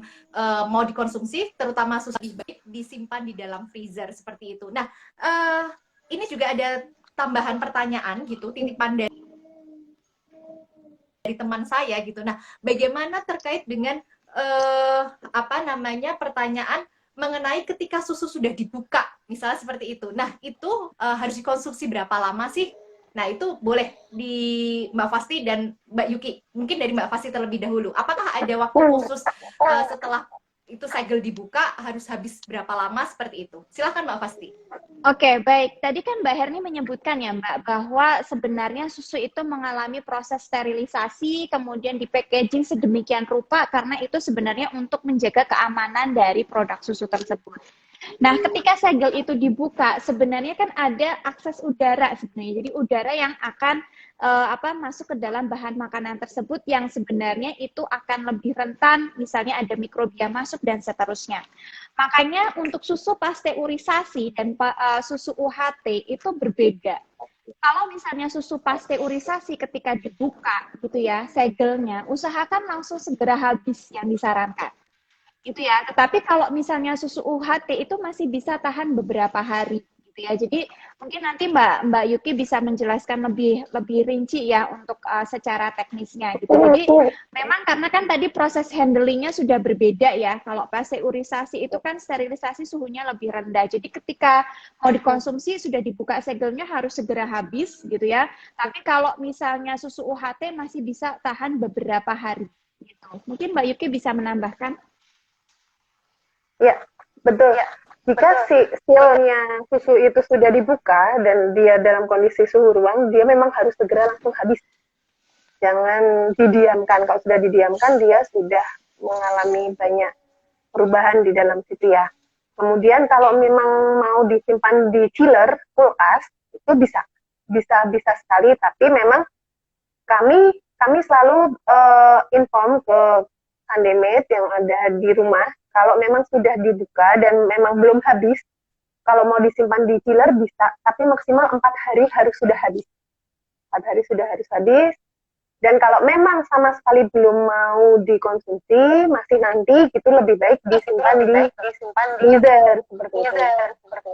mau dikonsumsi, terutama susu, lebih baik disimpan di dalam freezer seperti itu. Nah, ini juga ada tambahan pertanyaan gitu, titipan dari teman saya gitu. Nah, bagaimana terkait dengan pertanyaan mengenai ketika susu sudah dibuka, misalnya seperti itu. Nah, itu harus dikonsumsi berapa lama sih? Nah, itu boleh di Mbak Fasti dan Mbak Yuki. Mungkin dari Mbak Fasti terlebih dahulu. Apakah ada waktu khusus setelah itu segel dibuka harus habis berapa lama seperti itu? Silakan Mbak Fasti. Oke, baik. Tadi kan Mbak Herni menyebutkan ya Mbak, bahwa sebenarnya susu itu mengalami proses sterilisasi, kemudian di packaging sedemikian rupa, karena itu sebenarnya untuk menjaga keamanan dari produk susu tersebut. Nah, ketika segel itu dibuka, sebenarnya kan ada akses udara sebenarnya. Jadi udara yang akan masuk ke dalam bahan makanan tersebut yang sebenarnya itu akan lebih rentan, misalnya ada mikrobia masuk dan seterusnya. Makanya untuk susu pasteurisasi dan susu UHT itu berbeda. Kalau misalnya susu pasteurisasi ketika dibuka gitu ya, segelnya, usahakan langsung segera habis yang disarankan. Gitu ya. Tetapi kalau misalnya susu UHT itu masih bisa tahan beberapa hari gitu ya. Jadi mungkin nanti Mbak Yuki bisa menjelaskan lebih rinci ya untuk secara teknisnya gitu. Jadi memang karena kan tadi proses handlingnya sudah berbeda ya. Kalau pasteurisasi itu kan sterilisasi suhunya lebih rendah. Jadi ketika mau dikonsumsi sudah dibuka segelnya harus segera habis gitu ya. Tapi kalau misalnya susu UHT masih bisa tahan beberapa hari gitu. Mungkin Mbak Yuki bisa menambahkan. Ya, betul. Jika sealnya susu itu sudah dibuka dan dia dalam kondisi suhu ruang, dia memang harus segera langsung habis. Jangan didiamkan. Kalau sudah didiamkan, dia sudah mengalami banyak perubahan di dalam situ ya. Kemudian kalau memang mau disimpan di chiller, kulkas, itu bisa sekali. Tapi memang kami selalu inform ke Sandemed yang ada di rumah, kalau memang sudah dibuka dan memang belum habis, kalau mau disimpan di chiller bisa, tapi maksimal 4 hari harus sudah habis. 4 hari sudah harus habis. Dan kalau memang sama sekali belum mau dikonsumsi, masih nanti, gitu lebih baik disimpan di freezer seperti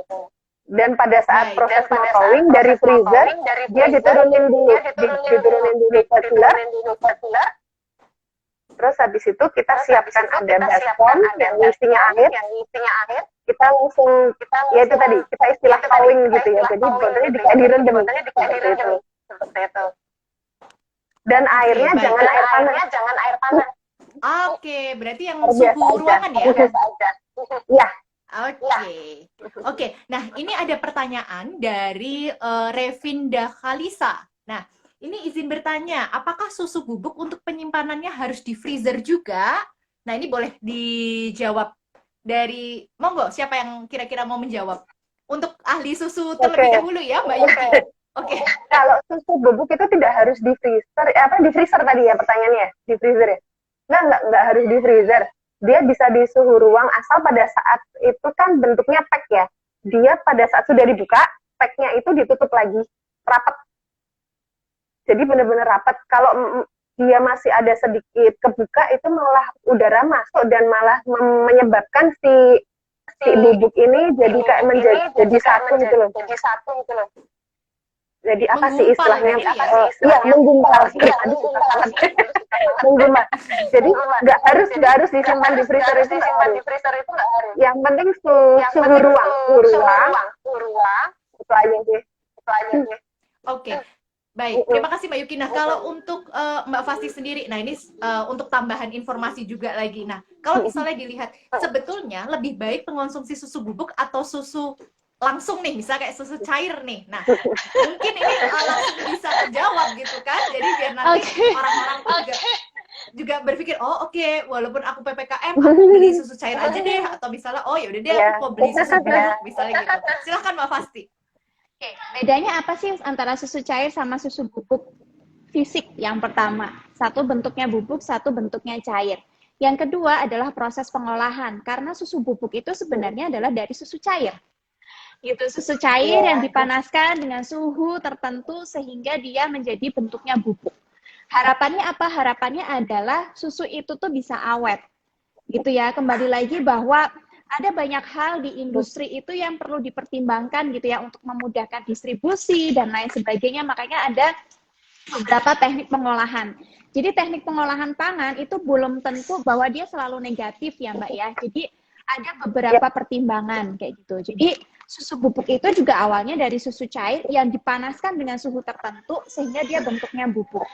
itu. Dan pada saat proses thawing dari freezer, dia diturunin dulu ke chiller. Terus habis itu kita siapkan ada baskom yang isinya air. Kita langsung, ya itu tadi, kita istilah thawing gitu ya. Jadi botolnya direndam seperti itu. Dan airnya jangan air panas. Oke, berarti yang suhu ruangan ya? Iya. Oke. Nah, ini ada pertanyaan dari Revinda Khalisa. Nah, ini izin bertanya, apakah susu bubuk untuk penyimpanannya harus di freezer juga? Nah, ini boleh dijawab dari, monggo, siapa yang kira-kira mau menjawab? Untuk ahli susu terlebih dahulu ya, Mbak Yuki. Oke. Kalau susu bubuk itu tidak harus di freezer, di freezer tadi ya pertanyaannya, di freezer ya? Nggak harus di freezer. Dia bisa di suhu ruang asal pada saat itu kan bentuknya pack ya. Dia pada saat sudah dibuka, packnya itu ditutup lagi, rapat. Jadi benar-benar rapat. Kalau dia masih ada sedikit kebuka, itu malah udara masuk dan malah menyebabkan si bubuk ini jadi kayak menjadi satu gitu loh. Jadi apa sih istilahnya? Iya, menggumpal. Menggumpal. Jadi nggak harus disimpan di freezer itu nggak harus. Yang penting suhu ruang. Itu aja sih. Oke. Baik, terima kasih Mbak Yuki. Nah, kalau untuk Mbak Fasti sendiri, nah ini untuk tambahan informasi juga lagi. Nah, kalau misalnya dilihat, sebetulnya lebih baik mengonsumsi susu bubuk atau susu langsung nih, misalnya kayak susu cair nih. Nah, mungkin ini langsung bisa terjawab gitu kan. Jadi biar nanti orang-orang juga berpikir, oh oke, walaupun aku PPKM, aku beli susu cair aja deh. Atau misalnya, oh yaudah deh, aku mau beli susu bubuk, misalnya gitu. Silahkan Mbak Fasti. Oke, bedanya apa sih antara susu cair sama susu bubuk? Fisik yang pertama. Satu bentuknya bubuk, satu bentuknya cair. Yang kedua adalah proses pengolahan, karena susu bubuk itu sebenarnya adalah dari susu cair. Gitu, susu cair yang dipanaskan dengan suhu tertentu sehingga dia menjadi bentuknya bubuk. Harapannya apa? Harapannya adalah susu itu tuh bisa awet. Gitu ya, kembali lagi bahwa ada banyak hal di industri itu yang perlu dipertimbangkan gitu ya untuk memudahkan distribusi dan lain sebagainya. Makanya ada beberapa teknik pengolahan. Jadi teknik pengolahan pangan itu belum tentu bahwa dia selalu negatif ya Mbak ya. Jadi ada beberapa pertimbangan kayak gitu. Jadi susu bubuk itu juga awalnya dari susu cair yang dipanaskan dengan suhu tertentu sehingga dia bentuknya bubuk.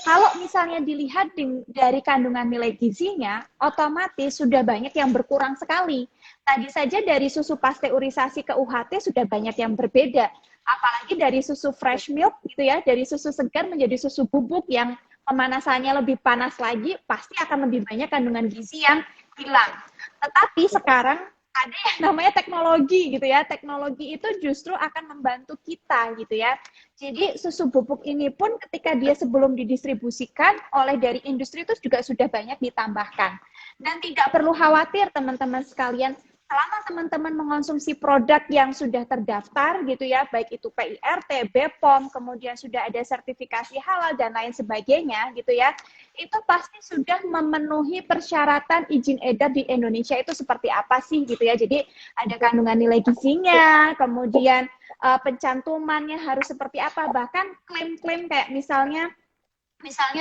Kalau misalnya dilihat dari kandungan nilai gizinya, otomatis sudah banyak yang berkurang sekali. Tadi saja dari susu pasteurisasi ke UHT sudah banyak yang berbeda. Apalagi dari susu fresh milk gitu ya, dari susu segar menjadi susu bubuk yang pemanasannya lebih panas lagi, pasti akan lebih banyak kandungan gizi yang hilang. Tetapi sekarang ada yang namanya teknologi gitu ya. Teknologi itu justru akan membantu kita gitu ya. Jadi susu bubuk ini pun ketika dia sebelum didistribusikan oleh dari industri itu juga sudah banyak ditambahkan. Dan tidak perlu khawatir teman-teman sekalian, selama teman-teman mengonsumsi produk yang sudah terdaftar gitu ya, baik itu PIRT, BPOM, kemudian sudah ada sertifikasi halal dan lain sebagainya gitu ya, itu pasti sudah memenuhi persyaratan izin edar di Indonesia itu seperti apa sih gitu ya. Jadi ada kandungan nilai gizinya, kemudian pencantumannya harus seperti apa, bahkan klaim-klaim kayak misalnya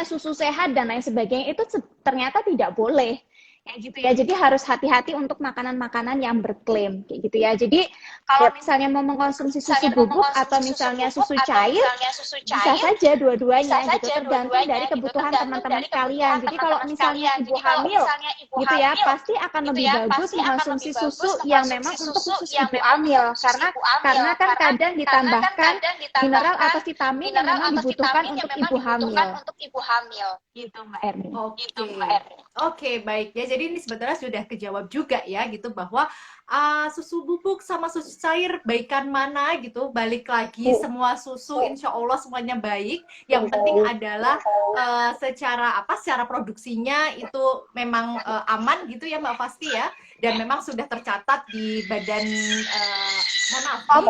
susu sehat dan lain sebagainya itu ternyata tidak boleh. Kayak gitu ya, jadi harus hati-hati untuk makanan-makanan yang berklaim kayak gitu ya. Jadi kalau misalnya mau mengkonsumsi susu bubuk atau misalnya susu cair, bisa saja dua-duanya gitu, tergantung dari kebutuhan teman-teman sekalian. Jadi kalau misalnya ibu hamil gitu ya, pasti akan lebih bagus mengkonsumsi susu yang memang untuk khusus ibu hamil, karena kan kadang ditambahkan mineral atau vitamin yang memang dibutuhkan untuk ibu hamil. Gitu Mbak Erni. Oke, baik ya. Jadi ini sebetulnya sudah kejawab juga ya gitu bahwa susu bubuk sama susu cair baikan mana gitu. Balik lagi semua susu insya Allah semuanya baik. Yang penting adalah secara produksinya itu memang aman gitu ya Mbak Fasti ya. Dan memang sudah tercatat di badan di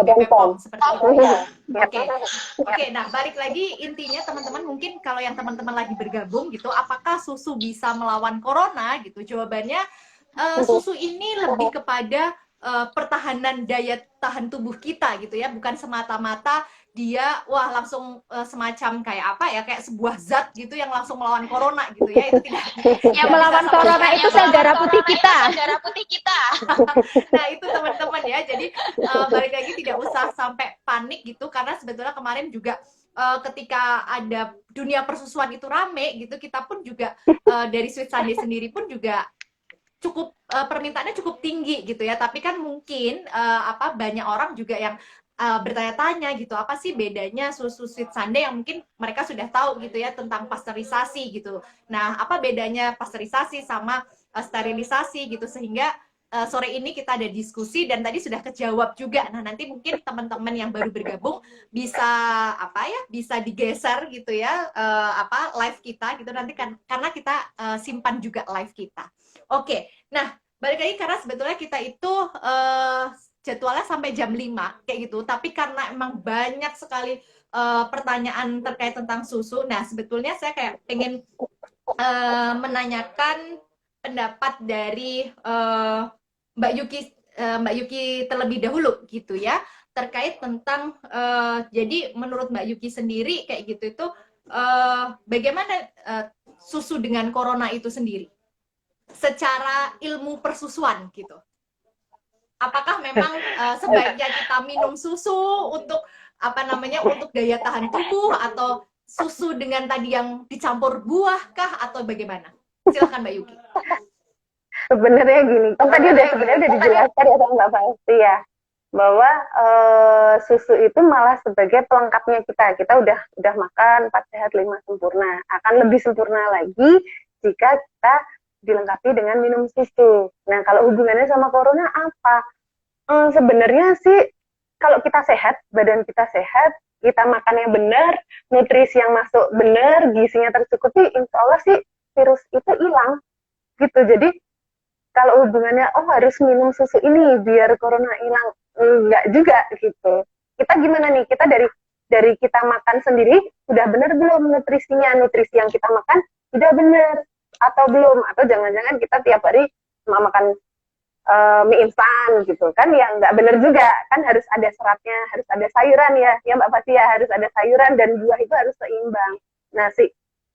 BPOM seperti itu ya. Oke, nah balik lagi intinya teman-teman, mungkin kalau yang teman-teman lagi bergabung gitu, apakah susu bisa melawan corona gitu? Jawabannya susu ini lebih kepada pertahanan daya tahan tubuh kita gitu ya, bukan semata-mata dia langsung semacam kayak apa ya, kayak sebuah zat gitu yang langsung melawan corona gitu ya, itu tidak yang melawan corona itu sel darah putih kita. Nah itu teman-teman ya, jadi balik lagi tidak usah sampai panik gitu, karena sebetulnya kemarin juga ketika ada dunia persusuan itu rame gitu, kita pun juga dari Sweet Sunday sendiri pun juga cukup permintaannya cukup tinggi gitu ya, tapi kan mungkin banyak orang juga yang bertanya-tanya gitu, apa sih bedanya susu Sweet Sunday yang mungkin mereka sudah tahu gitu ya tentang pasteurisasi gitu. Nah, apa bedanya pasteurisasi sama sterilisasi gitu, sehingga sore ini kita ada diskusi dan tadi sudah kejawab juga. Nah, nanti mungkin teman-teman yang baru bergabung bisa bisa digeser gitu ya live kita gitu nanti kan, karena kita simpan juga live kita. Oke. Nah, balik lagi karena sebetulnya kita itu jadwalnya sampai jam 5 kayak gitu, tapi karena emang banyak sekali pertanyaan terkait tentang susu. Nah, sebetulnya saya kayak pengen menanyakan pendapat dari Mbak Yuki terlebih dahulu gitu ya, terkait tentang jadi menurut Mbak Yuki sendiri kayak gitu itu bagaimana susu dengan corona itu sendiri secara ilmu persusuan gitu. Apakah memang sebaiknya kita minum susu untuk untuk daya tahan tubuh, atau susu dengan tadi yang dicampur buah kah, atau bagaimana? Silakan Mbak Yuki. Sebenarnya gini, kan tadi udah dijelaskan ya sama Mbak Fasti ya, bahwa susu itu malah sebagai pelengkapnya kita udah makan 4 sehat 5 sempurna, akan lebih sempurna lagi jika kita dilengkapi dengan minum susu. Nah, kalau hubungannya sama corona apa? Sebenarnya sih kalau kita sehat, badan kita sehat, kita makannya benar, nutrisi yang masuk benar, gizinya tercukupi, insya Allah sih virus itu hilang. gitu. Jadi kalau hubungannya oh harus minum susu ini biar corona hilang, enggak juga gitu. Kita gimana nih? Kita dari kita makan sendiri udah benar belum nutrisinya? Nutrisi yang kita makan udah benar atau belum? Atau jangan-jangan kita tiap hari cuma makan mie instan gitu kan, yang nggak benar juga kan, harus ada seratnya, harus ada sayuran ya Mbak Fatia, harus ada sayuran dan buah itu harus seimbang. Nah si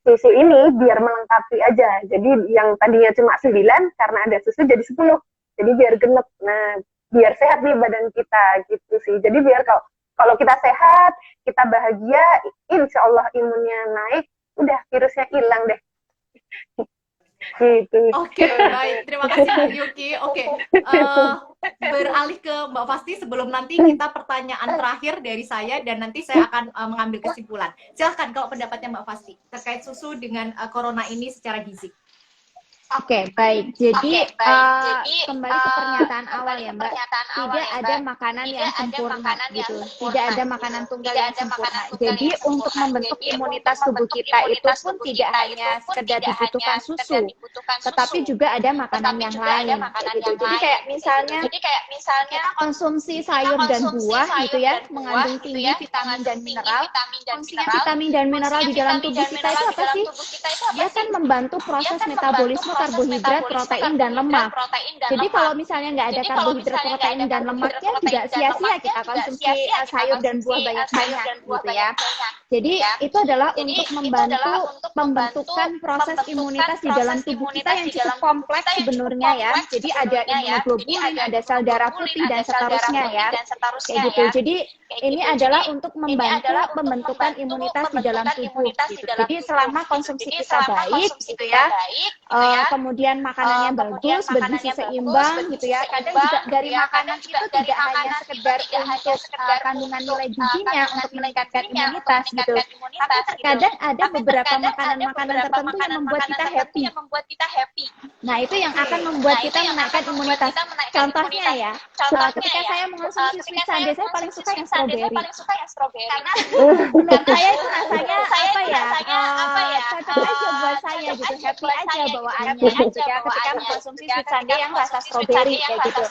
susu ini biar melengkapi aja, jadi yang tadinya cuma 9 karena ada susu jadi 10, jadi biar genep. Nah biar sehat nih badan kita gitu sih. Jadi biar kalau kalau kita sehat, kita bahagia, insya Allah imunnya naik, udah virusnya hilang deh. Gitu. Oke, baik. Terima kasih Mbak Yuki. Oke, beralih ke Mbak Fasti sebelum nanti kita pertanyaan terakhir dari saya dan nanti saya akan mengambil kesimpulan. Silahkan kalau pendapatnya Mbak Fasti terkait susu dengan corona ini secara gizi. Oke, baik. Jadi, kembali ke pernyataan awal ya, Mbak. Tidak ada makanan yang sempurna gitu. Tidak ada makanan tunggal yang sempurna. Jadi, untuk membentuk imunitas tubuh kita itu pun tidak hanya sekedar dibutuhkan susu, tetapi juga ada makanan yang lain. Gitu. Jadi, kayak misalnya kita konsumsi sayur dan buah gitu ya, mengandung tinggi vitamin dan mineral. Fungsinya vitamin dan mineral di dalam tubuh kita itu apa sih? Dia kan membantu proses metabolisme karbohidrat, protein, dan lemak. Jadi kalau misalnya nggak ada karbohidrat, protein, dan lemaknya juga sia-sia kita konsumsi sayur dan buah banyak-banyak gitu ya. Jadi itu adalah untuk membantu pembentukan proses imunitas di dalam tubuh kita yang cukup kompleks sebenarnya ya. Jadi ada imunoglobulin, ada sel darah putih, dan seterusnya ya. Kayak gitu. Jadi ini adalah untuk membantu pembentukan imunitas di dalam tubuh gitu. Jadi selama konsumsi kita baik gitu ya, kemudian makanannya bagus, bergizi seimbang gitu ya. Kadang juga dari makanan itu tidak hanya sekedar untuk kandungan nilai gizinya untuk meningkatkan imunitas gitu. Tapi terkadang ada beberapa makanan-makanan tertentu yang membuat kita happy. Nah, itu yang akan membuat kita menaikkan imunitas. Contohnya ya, ketika saya mengonsumsi sweet sundae, saya paling suka yang strawberry. Karena menurut saya itu rasanya cocok aja buat saya gitu, happy aja bawaannya gitu ya, ketika mengkonsumsi sweet sundae yang rasa strawberry kayak gitu.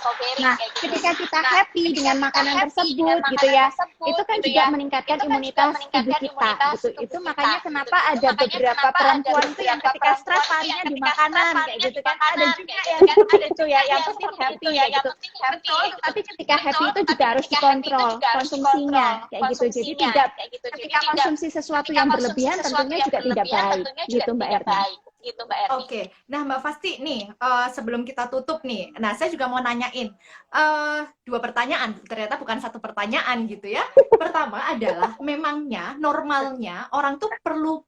Nah, ketika kita happy dengan makanan tersebut gitu ya, itu kan juga meningkatkan imunitas tubuh kita gitu. Itu makanya kenapa ada beberapa perempuan itu yang ketika stres larinya di makanan kayak gitu kan, ada juga yang gitu ya, yang penting happy ya gitu. Betul, tapi ketika happy itu juga harus dikontrol konsumsinya kayak gitu. Jadi tidak ketika konsumsi sesuatu yang berlebihan tentunya juga tidak baik gitu Mbak Erna. Oke, nah Mbak Fasti nih, sebelum kita tutup nih, nah saya juga mau nanyain 2 pertanyaan, ternyata bukan 1 pertanyaan gitu ya. Pertama adalah, memangnya normalnya orang tuh perlu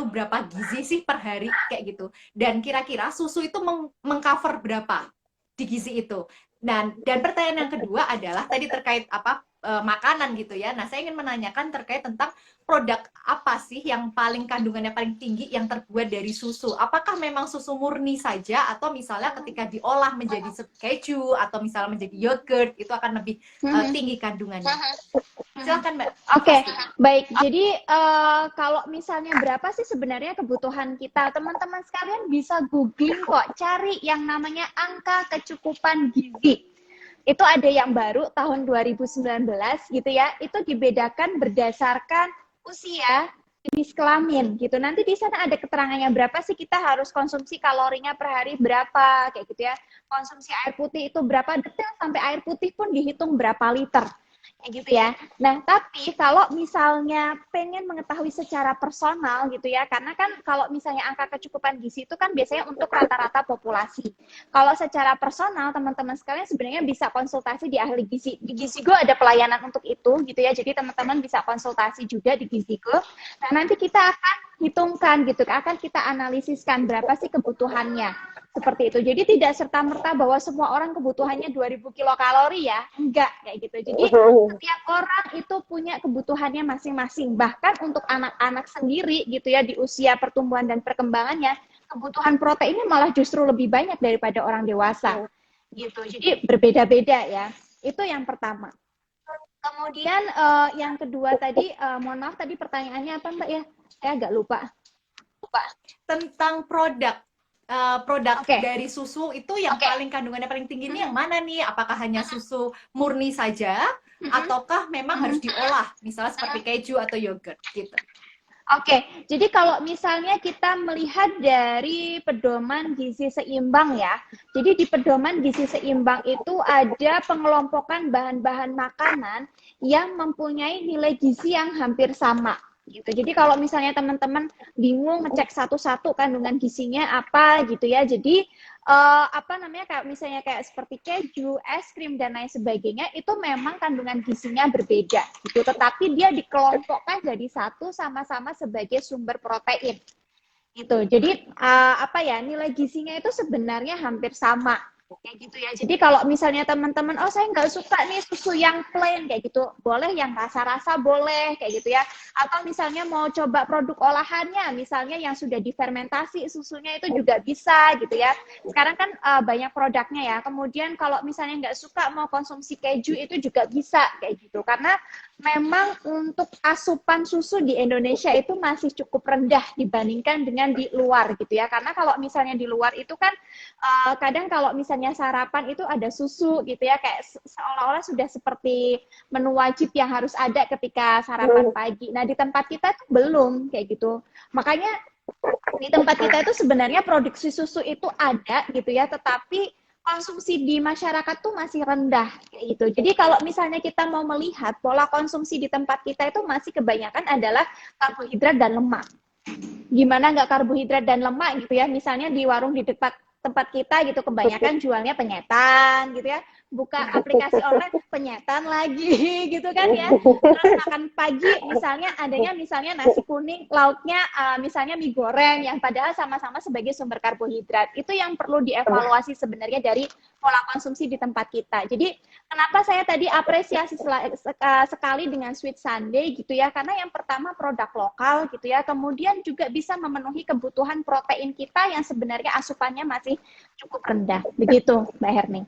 berapa gizi sih per hari kayak gitu? Dan kira-kira susu itu mengcover berapa di gizi itu? Dan pertanyaan yang kedua adalah tadi terkait makanan gitu ya. Nah, saya ingin menanyakan terkait tentang produk apa sih yang paling kandungannya paling tinggi yang terbuat dari susu? Apakah memang susu murni saja atau misalnya ketika diolah menjadi keju atau misalnya menjadi yogurt itu akan lebih tinggi kandungannya? Silakan Mbak. Oke, baik. Jadi kalau misalnya berapa sih sebenarnya kebutuhan kita? Teman-teman sekalian bisa googling kok, cari yang namanya angka kecukupan gizi. Itu ada yang baru tahun 2019 gitu ya. Itu dibedakan berdasarkan usia, jenis kelamin gitu. Nanti di sana ada keterangannya berapa sih kita harus konsumsi kalorinya per hari berapa kayak gitu ya. Konsumsi air putih itu berapa, detail sampai air putih pun dihitung berapa liter. Kayak gitu ya. Nah, tapi kalau misalnya pengen mengetahui secara personal gitu ya, karena kan kalau misalnya angka kecukupan gizi itu kan biasanya untuk rata-rata populasi. Kalau secara personal, teman-teman sekalian sebenarnya bisa konsultasi di ahli gizi. Di Gizigo ada pelayanan untuk itu gitu ya, jadi teman-teman bisa konsultasi juga di Gizigo. Nah, nanti kita akan hitungkan gitu, akan kita analisiskan berapa sih kebutuhannya. Seperti itu. Jadi tidak serta-merta bahwa semua orang kebutuhannya 2000 kilokalori ya. Enggak, kayak gitu. Jadi setiap orang itu punya kebutuhannya masing-masing. Bahkan untuk anak-anak sendiri gitu ya, di usia pertumbuhan dan perkembangannya, kebutuhan proteinnya malah justru lebih banyak daripada orang dewasa. Gitu. Jadi berbeda-beda ya. Itu yang pertama. Kemudian yang kedua tadi, mohon maaf tadi pertanyaannya apa Mbak ya? Saya agak lupa. Tentang produk produk Oke, dari susu itu yang paling kandungannya paling tinggi ini yang mana nih? Apakah hanya susu murni saja ataukah memang harus diolah, misalnya seperti keju atau yogurt gitu? Oke, jadi kalau misalnya kita melihat dari pedoman gizi seimbang ya, jadi di pedoman gizi seimbang itu ada pengelompokan bahan-bahan makanan yang mempunyai nilai gizi yang hampir sama gitu. Jadi kalau misalnya teman-teman bingung ngecek satu-satu kandungan gizinya apa gitu ya, jadi apa namanya kayak misalnya kayak seperti keju, es krim dan lain sebagainya itu memang kandungan gizinya berbeda gitu, tetapi dia dikelompokkan jadi satu sama-sama sebagai sumber protein gitu. Jadi apa ya nilai gizinya itu sebenarnya hampir sama kayak gitu ya. Jadi kalau misalnya teman-teman, oh saya nggak suka nih susu yang plain kayak gitu, boleh yang rasa-rasa boleh kayak gitu ya. Atau misalnya mau coba produk olahannya, misalnya yang sudah difermentasi susunya itu juga bisa gitu ya. Sekarang kan banyak produknya ya. Kemudian kalau misalnya nggak suka mau konsumsi keju itu juga bisa kayak gitu. Karena memang untuk asupan susu di Indonesia itu masih cukup rendah dibandingkan dengan di luar gitu ya. Karena kalau misalnya di luar itu kan kadang kalau misalnya sarapan itu ada susu gitu ya, kayak seolah-olah sudah seperti menu wajib yang harus ada ketika sarapan pagi. Nah, di tempat kita tuh belum kayak gitu. Makanya di tempat kita itu sebenarnya produksi susu itu ada gitu ya, tetapi konsumsi di masyarakat tuh masih rendah kayak gitu. Jadi kalau misalnya kita mau melihat pola konsumsi di tempat kita itu masih kebanyakan adalah karbohidrat dan lemak. Gimana nggak karbohidrat dan lemak gitu ya, misalnya di warung di dekat tempat kita gitu kebanyakan jualnya penyetan gitu ya, buka aplikasi online penyetan lagi gitu kan ya. Terus makan pagi misalnya adanya misalnya nasi kuning lauknya misalnya mie goreng yang padahal sama-sama sebagai sumber karbohidrat. Itu yang perlu dievaluasi sebenarnya dari pola konsumsi di tempat kita. Jadi kenapa saya tadi apresiasi sekali dengan Sweet Sunday gitu ya, karena yang pertama produk lokal gitu ya, kemudian juga bisa memenuhi kebutuhan protein kita yang sebenarnya asupannya masih cukup rendah. Begitu, Mbak Herni.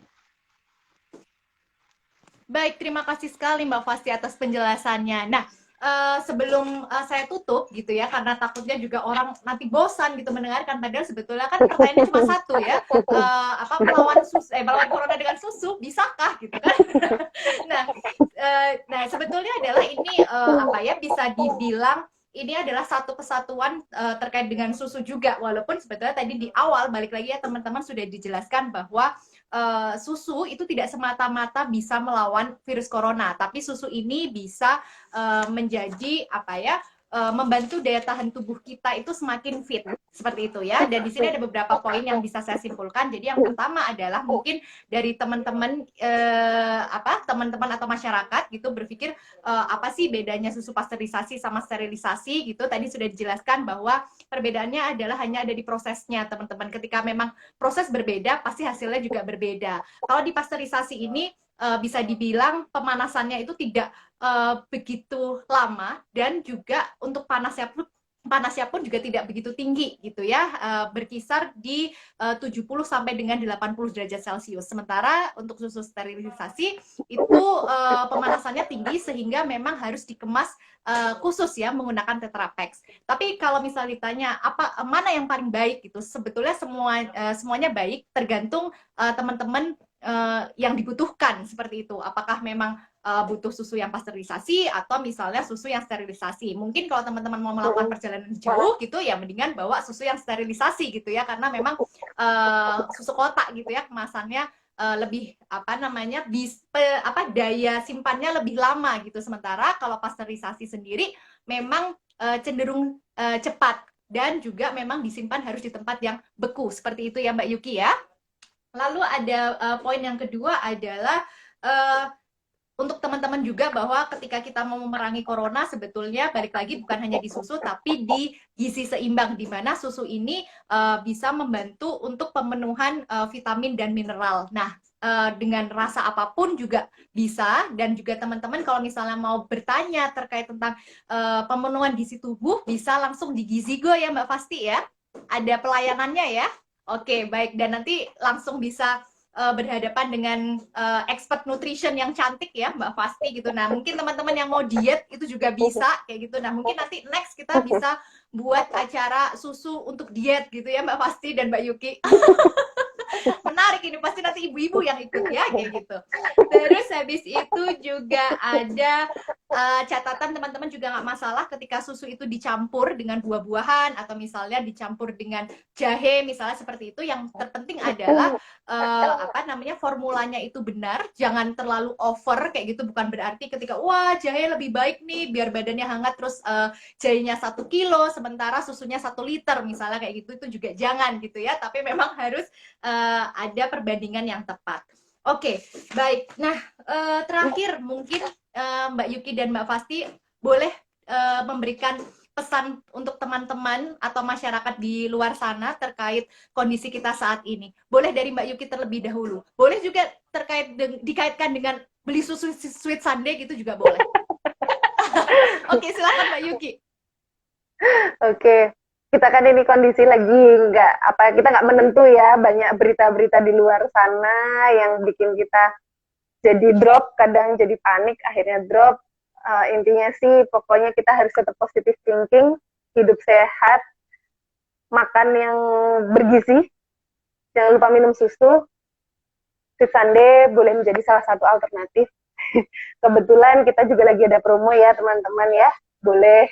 Baik, terima kasih sekali Mbak Fasti atas penjelasannya. Nah, sebelum saya tutup gitu ya, karena takutnya juga orang nanti bosan gitu mendengarkan, padahal sebetulnya kan pertanyaannya cuma satu ya, melawan corona dengan susu bisakah gitu kan? Nah, nah sebetulnya adalah ini apa ya bisa dibilang ini adalah satu kesatuan terkait dengan susu juga, walaupun sebetulnya tadi di awal balik lagi ya teman-teman sudah dijelaskan bahwa susu itu tidak semata-mata bisa melawan virus corona, tapi susu ini bisa menjadi apa ya membantu daya tahan tubuh kita itu semakin fit seperti itu ya. Dan di sini ada beberapa poin yang bisa saya simpulkan. Jadi yang pertama adalah mungkin dari teman-teman teman-teman atau masyarakat gitu berpikir apa sih bedanya susu pasteurisasi sama sterilisasi gitu. Tadi sudah dijelaskan bahwa perbedaannya adalah hanya ada di prosesnya teman-teman. Ketika memang proses berbeda pasti hasilnya juga berbeda. Kalau di pasteurisasi ini bisa dibilang pemanasannya itu tidak begitu lama dan juga untuk panasnya pun juga tidak begitu tinggi gitu ya, berkisar di 70 sampai dengan 80 derajat Celcius. Sementara untuk susu sterilisasi itu pemanasannya tinggi sehingga memang harus dikemas khusus ya menggunakan Tetra Pak. Tapi kalau misalnya ditanya mana yang paling baik gitu, sebetulnya semuanya baik tergantung teman-teman yang dibutuhkan seperti itu. Apakah memang butuh susu yang pasteurisasi atau misalnya susu yang sterilisasi. Mungkin kalau teman-teman mau melakukan perjalanan jauh gitu ya mendingan bawa susu yang sterilisasi gitu ya, karena memang susu kotak gitu ya kemasannya lebih daya simpannya lebih lama gitu. Sementara kalau pasteurisasi sendiri memang cenderung cepat dan juga memang disimpan harus di tempat yang beku seperti itu ya Mbak Yuki ya. Lalu ada poin yang kedua adalah untuk teman-teman juga bahwa ketika kita mau memerangi corona sebetulnya balik lagi bukan hanya di susu tapi di gizi seimbang, di mana susu ini bisa membantu untuk pemenuhan vitamin dan mineral. Nah, dengan rasa apapun juga bisa, dan juga teman-teman kalau misalnya mau bertanya terkait tentang pemenuhan gizi tubuh bisa langsung di Gizigo ya Mbak Fasti ya. Ada pelayanannya ya. Oke, baik, dan nanti langsung bisa berhadapan dengan expert nutrition yang cantik ya Mbak Fasti gitu. Nah mungkin teman-teman yang mau diet itu juga bisa kayak gitu. Nah mungkin nanti next kita bisa buat acara susu untuk diet gitu ya Mbak Fasti dan Mbak Yuki. Menarik ini, pasti nanti ibu-ibu yang ikut ya kayak gitu. Terus habis itu juga ada catatan teman-teman juga nggak masalah ketika susu itu dicampur dengan buah-buahan atau misalnya dicampur dengan jahe misalnya seperti itu. Yang terpenting adalah apa namanya formulanya itu benar, jangan terlalu over kayak gitu. Bukan berarti ketika wah jahe lebih baik nih biar badannya hangat terus jahenya 1 kilo sementara susunya 1 liter misalnya kayak gitu, itu juga jangan gitu ya. Tapi memang harus ada perbandingan yang tepat. Oke, baik. Nah, terakhir mungkin Mbak Yuki dan Mbak Fasti boleh memberikan pesan untuk teman-teman atau masyarakat di luar sana terkait kondisi kita saat ini. Boleh dari Mbak Yuki terlebih dahulu. Boleh juga dikaitkan dengan beli susu Sweet Sunday gitu juga boleh. Oke, silakan Mbak Yuki. Oke, kita kan ini kondisi lagi kita nggak menentu ya, banyak berita-berita di luar sana yang bikin kita jadi drop, kadang jadi panik, akhirnya drop. Intinya sih pokoknya kita harus tetap positive thinking, hidup sehat, makan yang bergizi, jangan lupa minum susu. Sweet Sunday boleh menjadi salah satu alternatif. Kebetulan kita juga lagi ada promo ya teman-teman ya, boleh.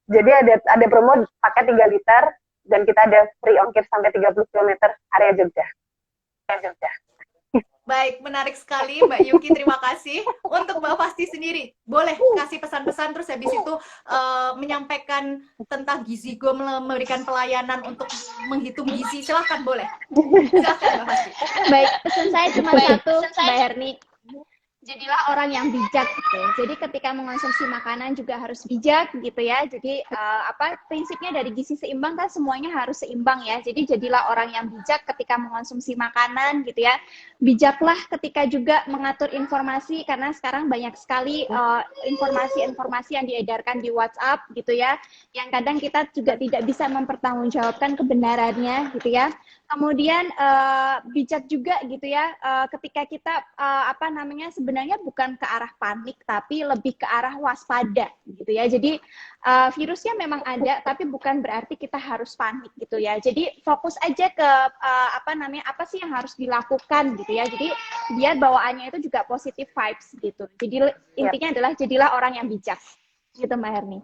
Jadi ada promo paket 3 liter dan kita ada free ongkir sampai 30 km area Jogja. Baik, menarik sekali Mbak Yuki, terima kasih. Untuk Mbak Fasti sendiri, boleh kasih pesan-pesan terus habis itu menyampaikan tentang gizi go, memberikan pelayanan untuk menghitung gizi, silahkan boleh. Silahkan Mbak Fasti. Baik, pesan saya cuma satu, Mbak Herni. Jadilah orang yang bijak gitu. Jadi ketika mengonsumsi makanan juga harus bijak gitu ya. Jadi prinsipnya dari gizi seimbang kan semuanya harus seimbang ya. Jadi jadilah orang yang bijak ketika mengonsumsi makanan gitu ya. Bijaklah ketika juga mengatur informasi karena sekarang banyak sekali informasi-informasi yang diedarkan di WhatsApp gitu ya. Yang kadang kita juga tidak bisa mempertanggungjawabkan kebenarannya gitu ya. Kemudian bijak juga gitu ya ketika kita sebenarnya bukan ke arah panik tapi lebih ke arah waspada gitu ya. Jadi virusnya memang ada tapi bukan berarti kita harus panik gitu ya. Jadi fokus aja ke apa sih yang harus dilakukan gitu ya. Jadi biar bawaannya itu juga positive vibes gitu. Jadi intinya adalah jadilah orang yang bijak. Gitu Mbak Herni.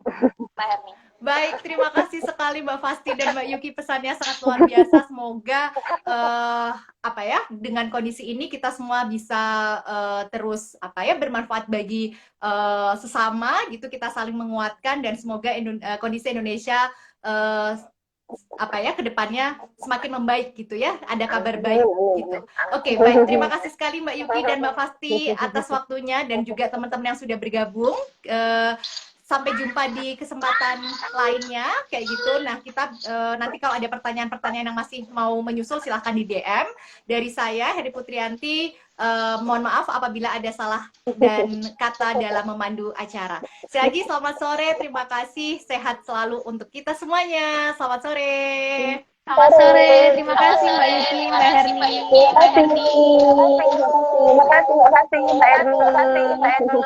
Baik, terima kasih sekali Mbak Fasti dan Mbak Yuki, pesannya sangat luar biasa. Semoga dengan kondisi ini kita semua bisa terus bermanfaat bagi sesama gitu, kita saling menguatkan dan semoga kondisi Indonesia kedepannya semakin membaik gitu ya, ada kabar baik gitu. Oke, baik, terima kasih sekali Mbak Yuki dan Mbak Fasti atas waktunya dan juga teman-teman yang sudah bergabung. Sampai jumpa di kesempatan lainnya kayak gitu. Nah, kita nanti kalau ada pertanyaan-pertanyaan yang masih mau menyusul silahkan di DM. Dari saya Heri Putrianti, mohon maaf apabila ada salah dan kata dalam memandu acara. Sekali lagi selamat sore, terima kasih, sehat selalu untuk kita semuanya. Selamat sore. Selamat sore, terima kasih Mbak Yuki, Mbak Herni. Terima kasih Mbak Herni.